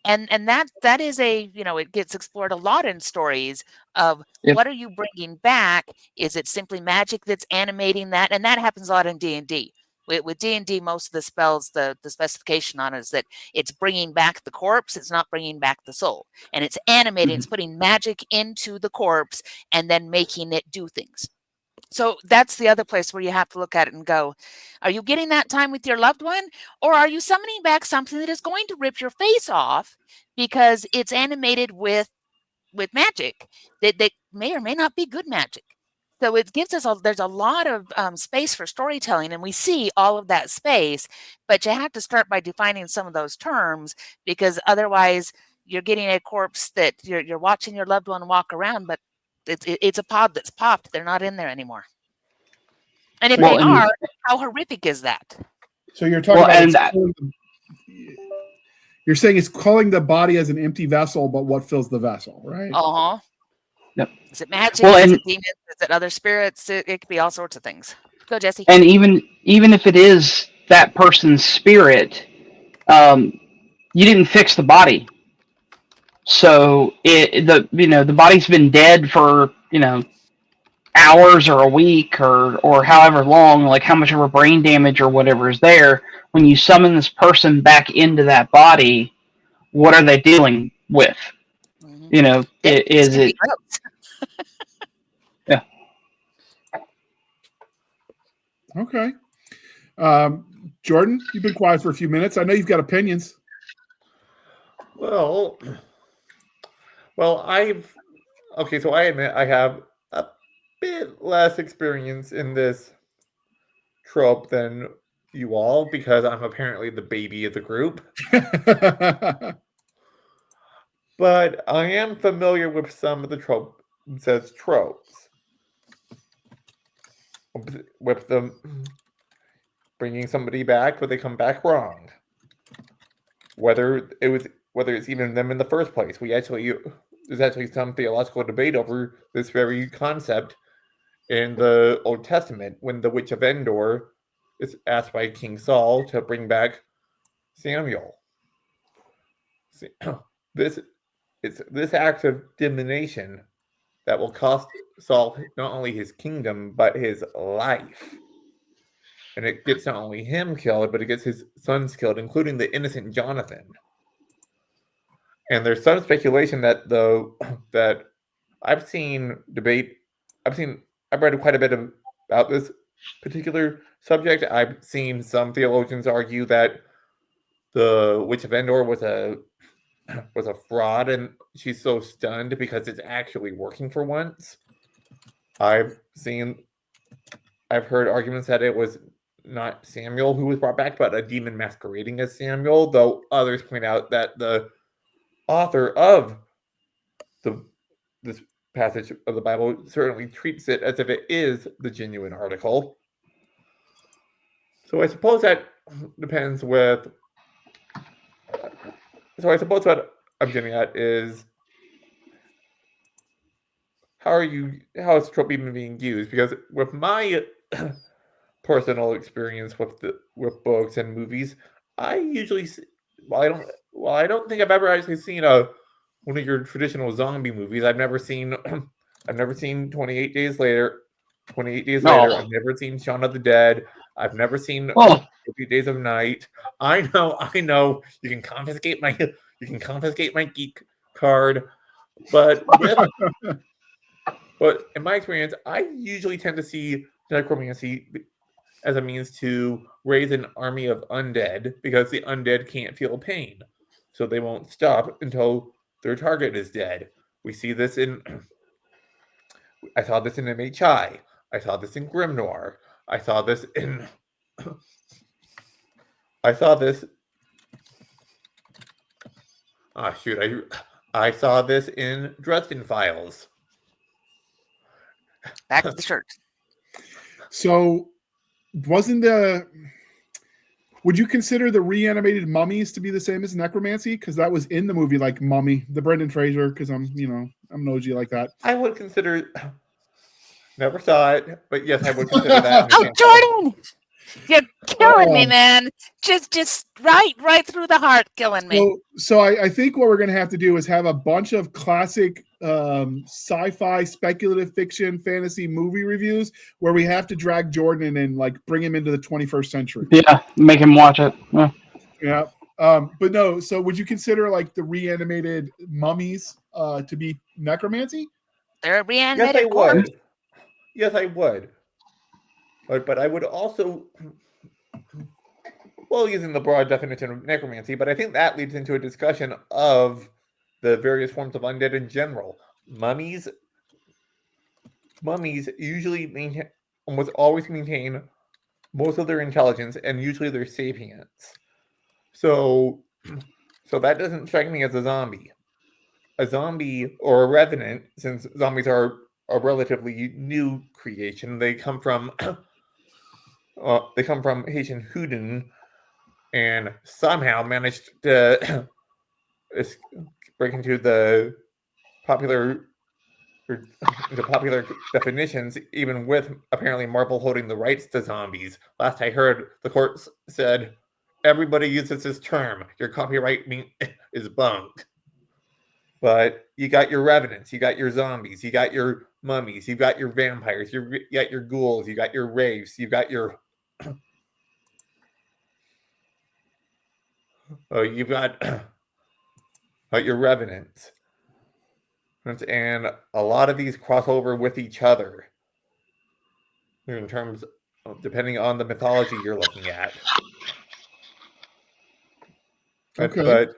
And that is it gets explored a lot in stories of, Yep. what are you bringing back? Is it simply magic that's animating that? And that happens a lot in D&D. With D&D, most of the spells, the specification on it is that it's bringing back the corpse, it's not bringing back the soul. And it's animating, it's putting magic into the corpse and then making it do things. So that's the other place where you have to look at it and go, are you getting that time with your loved one? Or are you summoning back something that is going to rip your face off because it's animated with magic that may or may not be good magic? So it gives us there's a lot of space for storytelling, and we see all of that space, but you have to start by defining some of those terms, because otherwise you're getting a corpse that you're watching your loved one walk around, but it's a pod that's popped. They're not in there anymore. And if they are, how horrific is that? So you're talking about you're saying it's calling the body as an empty vessel, but what fills the vessel, right? Uh-huh. Yep. Is it magic? Is it demons? Is it other spirits? It could be all sorts of things. Go, Jesse. And even if it is that person's spirit, you didn't fix the body. So the body's been dead for hours or a week or however long, like how much of a brain damage or whatever is there. When you summon this person back into that body, what are they dealing with? Mm-hmm. Is it? Yeah. Okay. Jordan, you've been quiet for a few minutes. I know you've got opinions. Well, I admit I have a bit less experience in this trope than you all, because I'm apparently the baby of the group. But I am familiar with some of the tropes. With them bringing somebody back, but they come back wrong. Whether it's even them in the first place. There's actually some theological debate over this very concept in the Old Testament, when the Witch of Endor is asked by King Saul to bring back Samuel. It's this act of divination that will cost Saul not only his kingdom, but his life. And it gets not only him killed, but it gets his sons killed, including the innocent Jonathan. And there's some speculation that I've seen debate. I've read quite a bit about this particular subject. I've seen some theologians argue that the Witch of Endor was a fraud, and she's so stunned because it's actually working for once. I've heard arguments that it was not Samuel who was brought back, but a demon masquerading as Samuel, though others point out that the author of this passage of the Bible certainly treats it as if it is the genuine article. So I suppose that depends with... So I suppose what I'm getting at is, how is trope even being used? Because with my personal experience with books and movies, I usually, while I don't think I've ever actually seen one of your traditional zombie movies. I've never seen 28 Days Later. 28 Days Later. I've never seen Shaun of the Dead. I've never seen 50 Days of Night. I know. You can confiscate my geek card, but in my experience, I usually tend to see necromancy as a means to raise an army of undead because the undead can't feel pain. So they won't stop until their target is dead. We see this in... I saw this in MHI. I saw this in Grimoire. I saw this in... I saw this... Ah, shoot. I saw this in Dresden Files. Back to the shirt. So, wasn't the... Would you consider the reanimated mummies to be the same as necromancy? Because that was in the movie, like Mummy, the Brendan Fraser. Because I'm an OG like that. I would consider. Never saw it, but yes, I would consider that. Oh, Jordan, you're killing me, man! Just right through the heart, killing me. So I think what we're gonna have to do is have a bunch of classic sci-fi, speculative fiction, fantasy movie reviews where we have to drag Jordan and like bring him into the 21st century. Yeah, make him watch it. Yeah. But no. So would you consider like the reanimated mummies to be necromancy? They're reanimated corpse. Yes, I would. But I would also, well, using the broad definition of necromancy, but I think that leads into a discussion of the various forms of undead in general. Mummies usually almost always maintain most of their intelligence and usually their sapience. So that doesn't strike me as a zombie. A zombie or a revenant, since zombies are a relatively new creation, they come from Haitian Houdin, and somehow managed to break into the popular definitions, even with apparently Marvel holding the rights to zombies. Last I heard, the court said everybody uses this term. Your copyright is bunk. But you got your revenants, you got your zombies, you got your mummies, you got your vampires, you got your ghouls, you got your wraiths, you got your you've got your revenants. And a lot of these cross over with each other in terms of, depending on the mythology you're looking at. Okay. But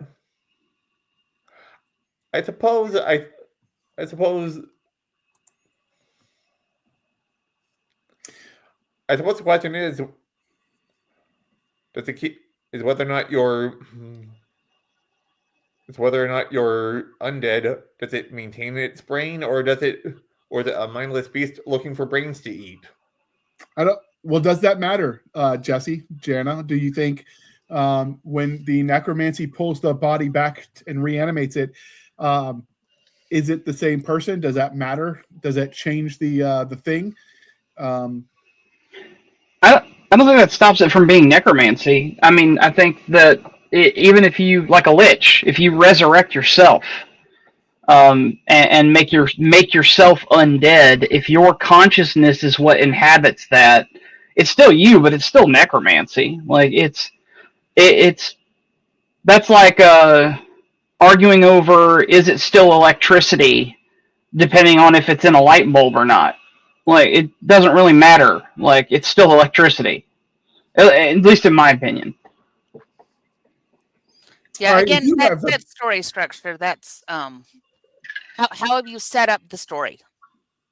I suppose the question is whether or not you're undead, does it maintain its brain, or is it a mindless beast looking for brains to eat? Well, does that matter, Jesse, Jana? Do you think when the necromancy pulls the body back and reanimates it, is it the same person? Does that matter? Does that change the thing? I don't think that stops it from being necromancy. I mean, I think that even if you, like a lich, if you resurrect yourself and make yourself undead, if your consciousness is what inhabits that, it's still you, but it's still necromancy. Like it's that's like arguing over, is it still electricity, depending on if it's in a light bulb or not. Like, it doesn't really matter. Like, it's still electricity. At least in my opinion. Yeah, again, that story structure, that's how have you set up the story?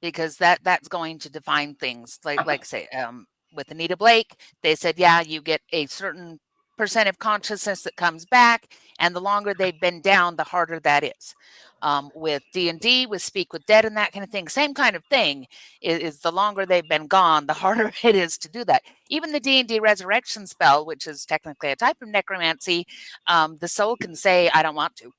Because that's going to define things. Like say, with Anita Blake, they said, yeah, you get a certain percent of consciousness that comes back, and the longer they've been down, the harder that is. With D&D, with Speak with Dead and that kind of thing, same kind of thing, is the longer they've been gone, the harder it is to do that. Even the D&D resurrection spell, which is technically a type of necromancy, the soul can say, I don't want to,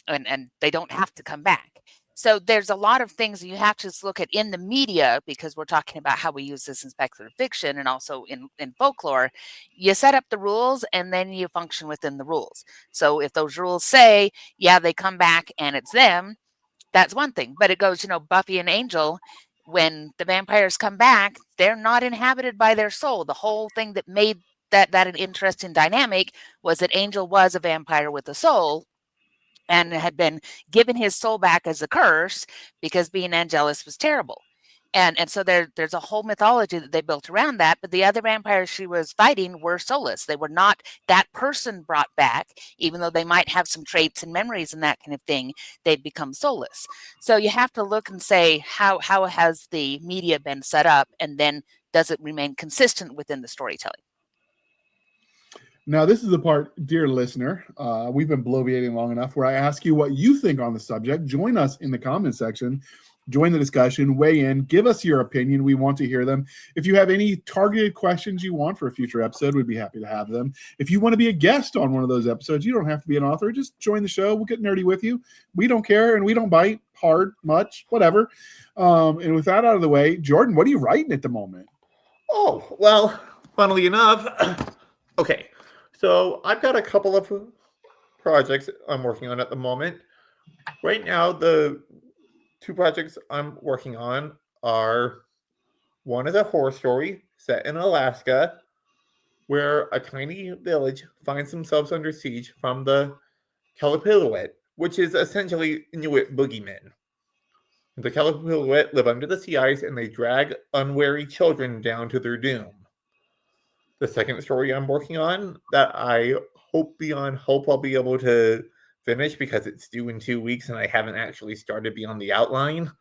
and they don't have to come back. So there's a lot of things that you have to just look at in the media, because we're talking about how we use this in speculative fiction and also in folklore. You set up the rules and then you function within the rules. So if those rules say, yeah, they come back and it's them, that's one thing. But it goes, Buffy and Angel, when the vampires come back, they're not inhabited by their soul. The whole thing that made that an interesting dynamic was that Angel was a vampire with a soul, and had been given his soul back as a curse because being Angelus was terrible. And so there's a whole mythology that they built around that. But the other vampires she was fighting were soulless. They were not that person brought back, even though they might have some traits and memories and that kind of thing. They'd become soulless. So you have to look and say, how has the media been set up, and then does it remain consistent within the storytelling? Now, this is the part, dear listener, we've been bloviating long enough, where I ask you what you think on the subject. Join us in the comment section. Join the discussion, weigh in, give us your opinion. We want to hear them. If you have any targeted questions you want for a future episode, we'd be happy to have them. If you want to be a guest on one of those episodes, you don't have to be an author. Just join the show. We'll get nerdy with you. We don't care, and we don't bite hard, much, whatever. And with that out of the way, Jordan, what are you writing at the moment? Oh, well, funnily enough, okay. So I've got a couple of projects I'm working on at the moment. Right now, the 2 projects I'm working on are, one is a horror story set in Alaska, where a tiny village finds themselves under siege from the Kelapilluit, which is essentially Inuit boogeymen. The Kelapilluit live under the sea ice, and they drag unwary children down to their doom. The second story I'm working on, that I hope beyond hope I'll be able to finish because it's due in 2 weeks and I haven't actually started beyond the outline.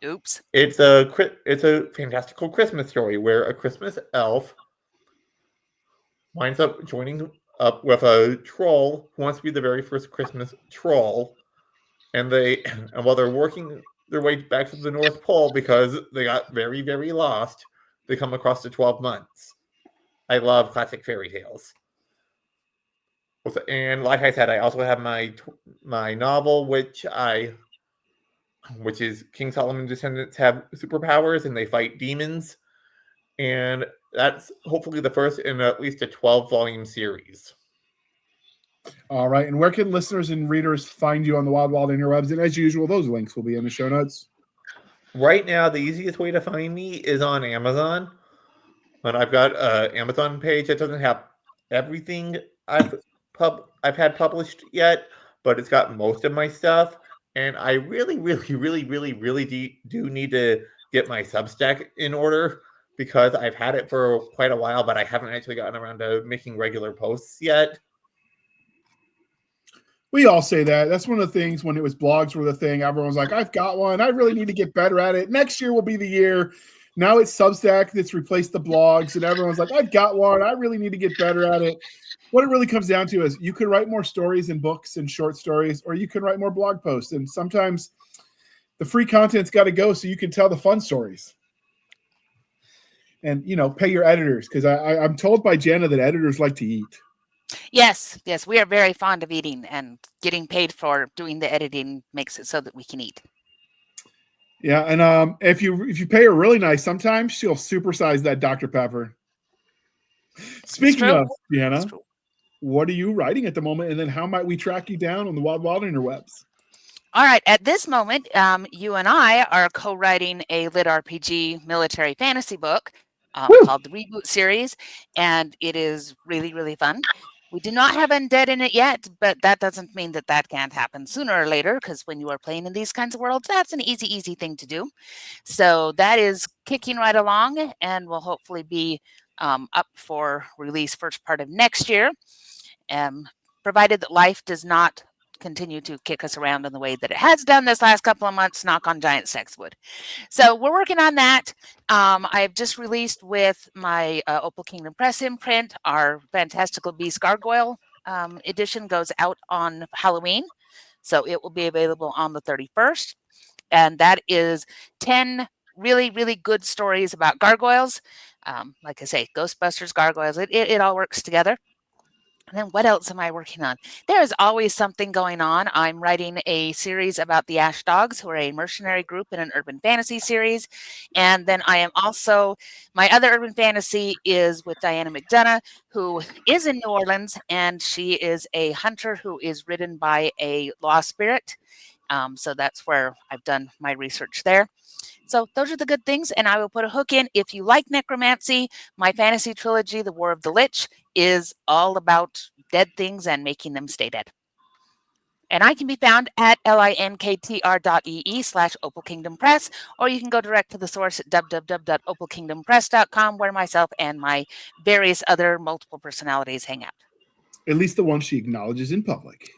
Oops. It's a fantastical Christmas story where a Christmas elf winds up joining up with a troll who wants to be the very first Christmas troll, and while they're working their way back to the North Pole because they got very, very lost, they come across the 12 months. I love classic fairy tales. And like I said, I also have my novel, which is King Solomon's descendants have superpowers and they fight demons. And that's hopefully the first in at least a 12-volume series. All right. And where can listeners and readers find you on the Wild interwebs? And as usual, those links will be in the show notes. Right now, the easiest way to find me is on Amazon. And I've got an Amazon page that doesn't have everything I've had published yet, but it's got most of my stuff. And I really, really, really, really, really do need to get my Substack in order because I've had it for quite a while, but I haven't actually gotten around to making regular posts yet. We all say that. That's one of the things when it was blogs were the thing. Everyone was like, I've got one. I really need to get better at it. Next year will be the year. Now it's Substack that's replaced the blogs, and everyone's like, I've got one. I really need to get better at it. What it really comes down to is you can write more stories and books and short stories, or you can write more blog posts. And sometimes the free content's got to go so you can tell the fun stories. And, pay your editors, because I'm told by Jana that editors like to eat. Yes, we are very fond of eating, and getting paid for doing the editing makes it so that we can eat. Yeah, and if you pay her really nice, sometimes she'll supersize that Dr. Pepper. Speaking of, Jana, what are you writing at the moment, and then how might we track you down on the Wild interwebs? All right, at this moment, you and I are co-writing a lit RPG military fantasy book called the Reboot Series, and it is really, really fun. We do not have undead in it yet, but that doesn't mean that can't happen sooner or later, because when you are playing in these kinds of worlds, that's an easy thing to do. So that is kicking right along, and will hopefully be up for release first part of next year, provided that life does not continue to kick us around in the way that it has done this last couple of months, knock on giant stacks wood. So we're working on that. I've just released with my Opal Kingdom Press imprint, our Fantastical Beast Gargoyle edition goes out on Halloween. So it will be available on the 31st. And that is 10 really, really good stories about gargoyles. Like I say, Ghostbusters, gargoyles, it all works together. And then what else am I working on? There is always something going on. I'm writing a series about the Ash Dogs, who are a mercenary group in an urban fantasy series. And then I am also, my other urban fantasy is with Diana McDonough, who is in New Orleans, and she is a hunter who is ridden by a lost spirit. So that's where I've done my research there. So those are the good things, and I will put a hook in. If you like necromancy, my fantasy trilogy, The War of the Lich, is all about dead things and making them stay dead. And I can be found at linktr.ee/Opal Kingdom Press, or you can go direct to the source at www.opalkingdompress.com, where myself and my various other multiple personalities hang out. At least the one she acknowledges in public.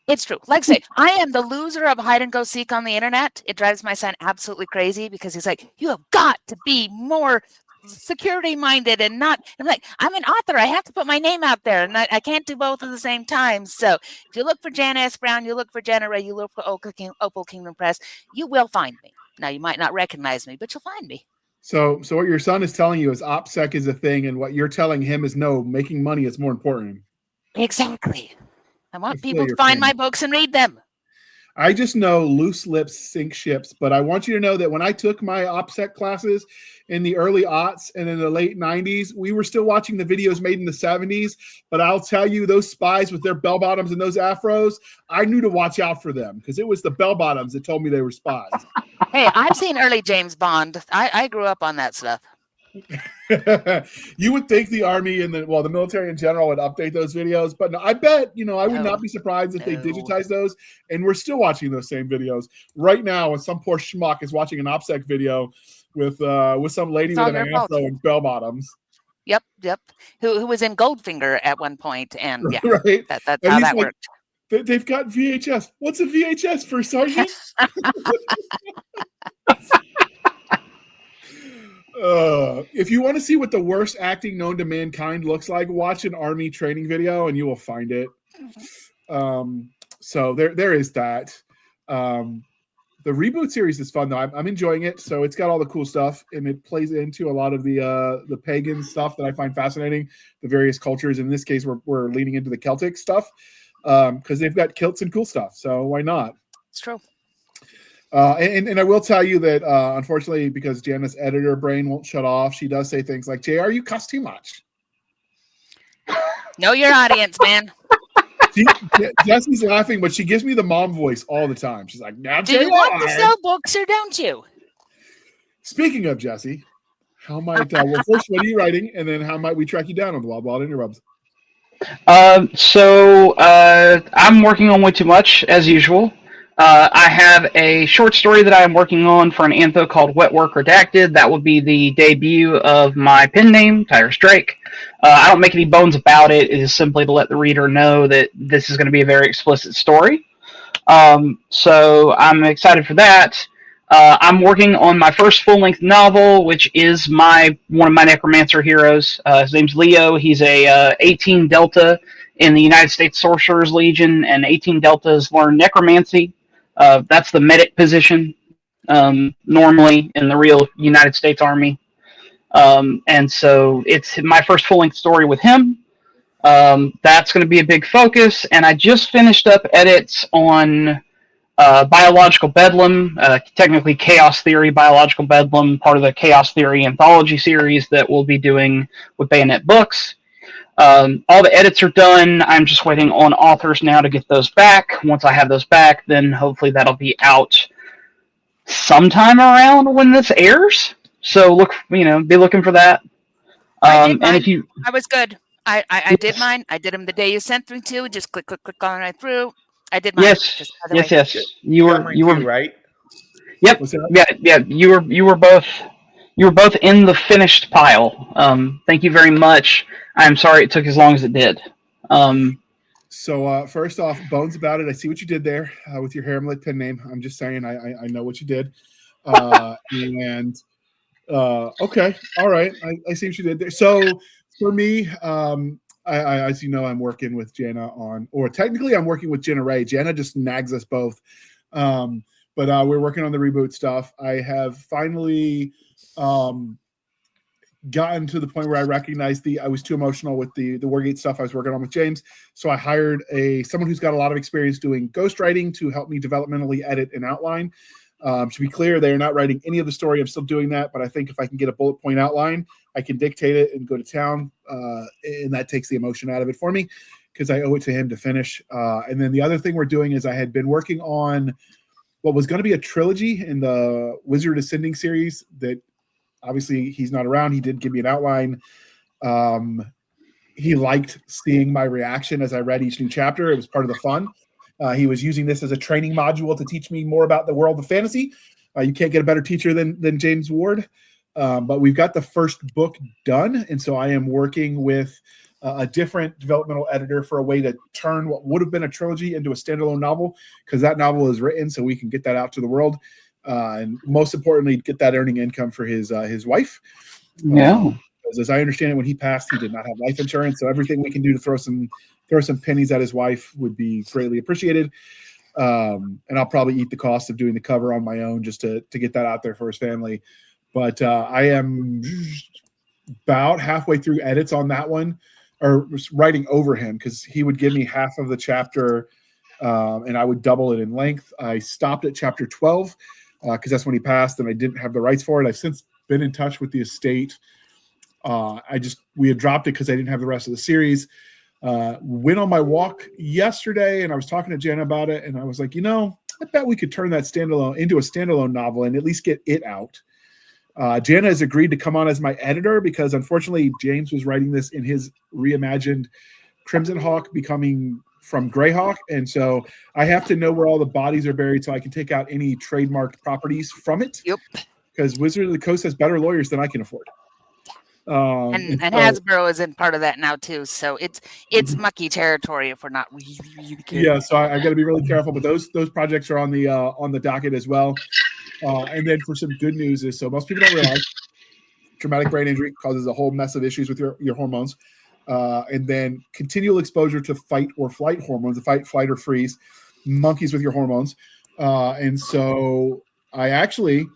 It's true. Like I say, I am the loser of hide and go seek on the internet. It drives my son absolutely crazy because he's like, you have got to be more security minded and not. I'm like, I'm an author. I have to put my name out there, and I can't do both at the same time. So if you look for Jana S. Brown, you look for Jana Ray, you look for Opal Kingdom Press, you will find me. Now, you might not recognize me, but you'll find me. So what your son is telling you is OPSEC is a thing, and what you're telling him is no, making money is more important. Exactly. I want people to find my books and read them. I just know loose lips sink ships, but I want you to know that when I took my OPSEC classes in the early aughts and in the late 90s, we were still watching the videos made in the 70s, but I'll tell you, those spies with their bell bottoms and those afros, I knew to watch out for them because it was the bell bottoms that told me they were spies. Hey, I've seen early James Bond. I grew up on that stuff. You would think the Army and the military in general would update those videos, but no, I bet, I would not be surprised if they digitize those, and we're still watching those same videos right now. And some poor schmuck is watching an OPSEC video with some lady with an afro and bell bottoms. Yep. Who was in Goldfinger at one point, and yeah, right. That's how that worked. They've got VHS. What's a VHS for, Sergeant? If you want to see what the worst acting known to mankind looks like, watch an Army training video and you will find it. So there is that. The reboot series is fun though. I'm enjoying it. So it's got all the cool stuff, and it plays into a lot of the pagan stuff that I find fascinating. The various cultures. In this case, we're leaning into the Celtic stuff because they've got kilts and cool stuff. So why not? It's true. And I will tell you that, unfortunately, because Jana's editor brain won't shut off, she does say things like, JR, you cuss too much. Know your audience, man. Jesse's laughing, but she gives me the mom voice all the time. She's like, now, Do you want to sell books or don't you? Speaking of Jesse, how might, first, what are you writing? And then how might we track you down on the Wild Interrupts? So I'm working on Way Too Much, as usual. I have a short story that I am working on for an antho called Wet Work Redacted. That will be the debut of my pen name, Tyrus Drake. I don't make any bones about it. It is simply to let the reader know that this is going to be a very explicit story. So I'm excited for that. I'm working on my first full-length novel, which is one of my Necromancer heroes. His name's Leo. He's a 18 Delta in the United States Sorcerers Legion, and 18 Deltas learn Necromancy. That's the medic position normally in the real United States Army. And so it's my first full-length story with him. That's going to be a big focus. And I just finished up edits on Biological Bedlam, technically Chaos Theory, Biological Bedlam, part of the Chaos Theory anthology series that we'll be doing with Bayonet Books. All the edits are done. I'm just waiting on authors now to get those back. Once I have those back, then hopefully that'll be out sometime around when this airs. So be looking for that. And I was good. I did mine. I did them the day you sent me to. Just click on right through. I did mine. Yes. You were right. Yep. Yeah. You were both in the finished pile. Thank you very much. I'm sorry it took as long as it did. So first off, bones about it. I see what you did there with your Hamlet pen name. I'm just saying, I know what you did. And okay, all right. I see what you did there. So for me, I as you know, I'm working with Jana or technically I'm working with Jana Ray. Jana just nags us both. But we're working on the reboot stuff. I have finally gotten to the point where I recognized I was too emotional with the Wargate stuff I was working on with James. So I hired someone who's got a lot of experience doing ghostwriting to help me developmentally edit and outline. To be clear, they are not writing any of the story. I'm still doing that, but I think if I can get a bullet point outline, I can dictate it and go to town, and that takes the emotion out of it for me because I owe it to him to finish. And then the other thing we're doing is I had been working on what was going to be a trilogy in the Wizard Ascending series that obviously he's not around. He did give me an outline. He liked seeing my reaction as I read each new chapter. It was part of the fun. He was using this as a training module to teach me more about the world of fantasy. You can't get a better teacher than James Ward. But we've got the first book done, and so I am working with a different developmental editor for a way to turn what would have been a trilogy into a standalone novel, because that novel is written so we can get that out to the world, and most importantly, get that earning income for his wife. Yeah. As I understand it, when he passed, he did not have life insurance, so everything we can do to throw some pennies at his wife would be greatly appreciated. And I'll probably eat the cost of doing the cover on my own just to get that out there for his family. But I am about halfway through edits on that one, or writing over him, because he would give me half of the chapter, and I would double it in length. I stopped at chapter 12 because that's when he passed, and I didn't have the rights for it. I've since been in touch with the estate. We had dropped it because I didn't have the rest of the series. Went on my walk yesterday, and I was talking to Jana about it, and I was like, I bet we could turn that into a standalone novel and at least get it out. Jana has agreed to come on as my editor because, unfortunately, James was writing this in his reimagined Crimson Hawk becoming from Greyhawk, and so I have to know where all the bodies are buried so I can take out any trademarked properties from it. Yep. Because Wizard of the Coast has better lawyers than I can afford. And Hasbro is in part of that now too, so it's mucky territory if we're not really careful. Yeah, so I got to be really careful. But those projects are on the docket as well. And then for some good news is, so most people don't realize traumatic brain injury causes a whole mess of issues with your hormones, and then continual exposure to fight or flight hormones, the fight, flight, or freeze, monkeys with your hormones, and so I actually.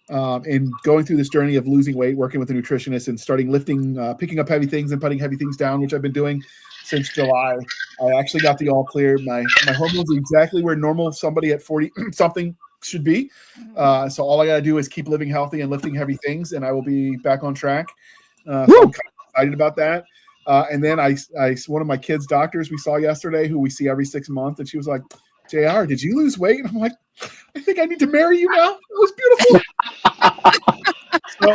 And going through this journey of losing weight, working with a nutritionist, and starting lifting, picking up heavy things and putting heavy things down, which I've been doing since July, I actually got the all clear. My hormones are exactly where normal somebody at 40 something should be. So all I got to do is keep living healthy and lifting heavy things, and I will be back on track. So I'm kind of excited about that. And then I one of my kids' doctors we saw yesterday, who we see every 6 months, and she was like, JR, did you lose weight? And I'm like, I think I need to marry you now. It was beautiful.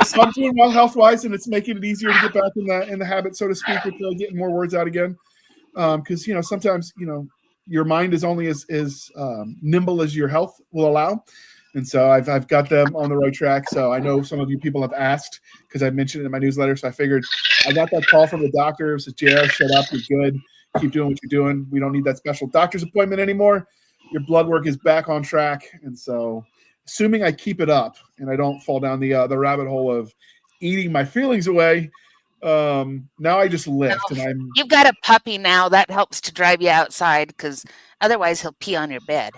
So I'm doing well health-wise, and it's making it easier to get back in the habit, so to speak, with getting more words out again. Because sometimes your mind is only as nimble as your health will allow, and so I've got them on the right track. So I know some of you people have asked because I mentioned it in my newsletter. So I figured I got that call from the doctor. Says, JR, shut up, you're good. Keep doing what you're doing. We don't need that special doctor's appointment anymore. Your blood work is back on track, and so assuming I keep it up and I don't fall down the rabbit hole of eating my feelings away, now I just lift. You've got a puppy now. That helps to drive you outside, because otherwise he'll pee on your bed.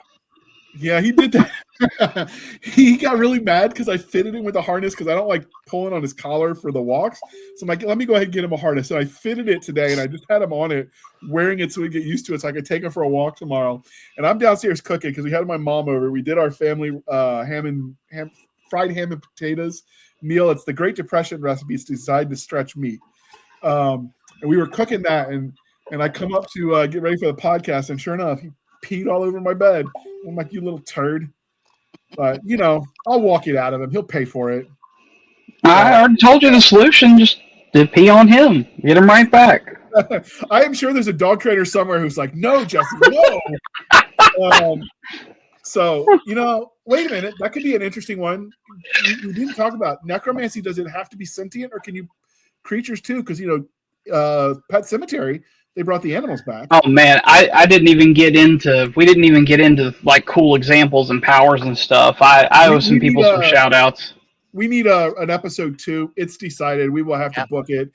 Yeah, he did that. He got really mad because I fitted him with a harness because I don't like pulling on his collar for the walks. So I'm like, let me go ahead and get him a harness. So I fitted it today, and I just had him on it, wearing it so we get used to it so I could take him for a walk tomorrow. And I'm downstairs cooking because we had my mom over. We did our family fried ham and potatoes meal. It's the Great Depression recipe. It's designed to stretch meat. And we were cooking that, and I come up to get ready for the podcast, and sure enough, he peed all over my bed. I'm like, you little turd. But, I'll walk it out of him. He'll pay for it. I already told you the solution. Just to pee on him. Get him right back. I am sure there's a dog trainer somewhere who's like, no, Justin, no. So, wait a minute. That could be an interesting one. We didn't talk about necromancy. Does it have to be sentient, or can you creatures too? Because, Pet Cemetery, they brought the animals back. Oh man, we didn't even get into like cool examples and powers and stuff. I owe some people some shout outs. We need an episode 2. It's decided. We will have to book it.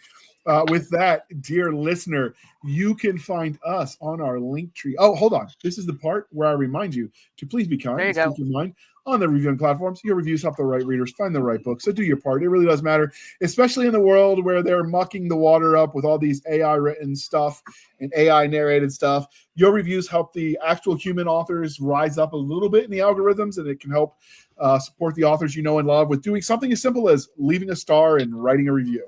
With that, dear listener, you can find us on our link tree. Oh, hold on. This is the part where I remind you to please be kind. There you go. Keep in mind on the reviewing platforms. Your reviews help the right readers find the right book. So do your part. It really does matter, especially in the world where they're mucking the water up with all these AI written stuff and AI narrated stuff. Your reviews help the actual human authors rise up a little bit in the algorithms, and it can help support the authors you know and love with doing something as simple as leaving a star and writing a review.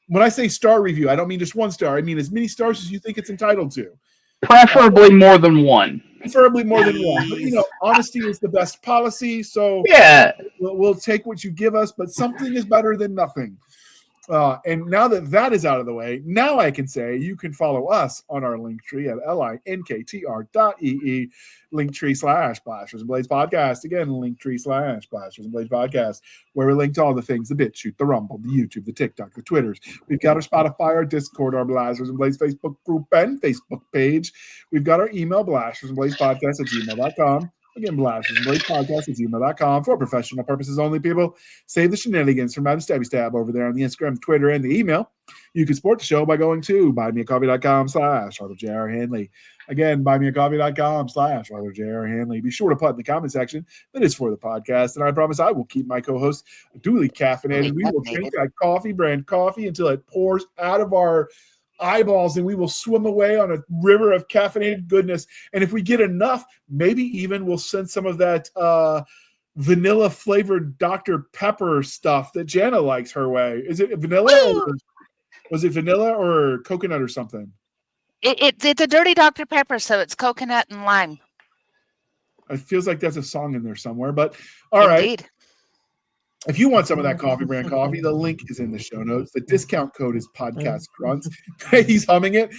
When I say star review, I don't mean just 1 star. I mean as many stars as you think it's entitled to. Preferably more than 1. Preferably more than 1. But, honesty is the best policy. So yeah, we'll take what you give us, but something is better than nothing. And now that is out of the way, now I can say you can follow us on our link tree at linktr.ee linktree/Blasters and Blades Podcast. Again, linktree/Blasters and Blades Podcast, where we link to all the things: the BitChute, the Rumble, the YouTube, the TikTok, the Twitters. We've got our Spotify, our Discord, our Blasters and Blades Facebook group and Facebook page. We've got our email, Blasters and Blades Podcast at gmail.com. Again, Blasters and Blades Podcast at gmail.com for professional purposes only, people. Save the shenanigans from Madam Stabby Stab over there on the Instagram, Twitter, and the email. You can support the show by going to buymeacoffee.com/J.R. Handley. Again, buymeacoffee.com/J.R. Handley. Be sure to put in the comment section that is for the podcast, and I promise I will keep my co-host duly caffeinated. We will drink that coffee brand coffee until it pours out of our eyeballs, and we will swim away on a river of caffeinated goodness. And if we get enough, maybe even we'll send some of that vanilla flavored Dr. Pepper stuff that Jana likes her way. Is it vanilla? Or was it vanilla or coconut or something? It's a dirty Dr. Pepper, so it's coconut and lime. It feels like there's a song in there somewhere, but all Indeed. right. If you want some of that coffee brand coffee, the link is in the show notes. The discount code is podcast Grunt. He's humming it.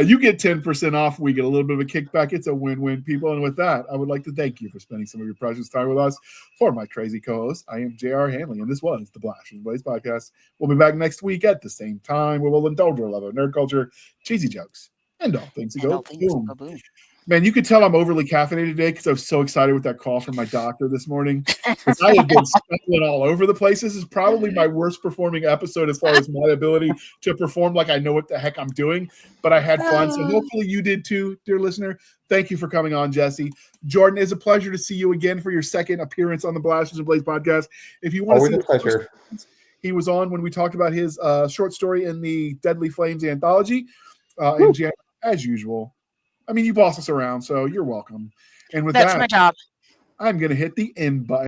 You get 10% off. We get a little bit of a kickback. It's a win-win, people. And with that, I would like to thank you for spending some of your precious time with us. For my crazy co-host, I am J.R. Handley, and this was the Blasters and Blades Podcast. We'll be back next week at the same time, where we'll indulge our love of nerd culture, cheesy jokes, and all things to go boom. Man, you could tell I'm overly caffeinated today because I was so excited with that call from my doctor this morning. I have been stumbling all over the place. This is probably my worst performing episode as far as my ability to perform like I know what the heck I'm doing. But I had fun, so hopefully you did too, dear listener. Thank you for coming on, Jesse. Jordan, it's a pleasure to see you again for your second appearance on the Blasters and Blades podcast. If you want to see the pleasure. He was on when we talked about his short story in the Deadly Flames anthology. And Jana, as usual, I mean, you boss us around, so you're welcome. And with that's my job. I'm going to hit the end button.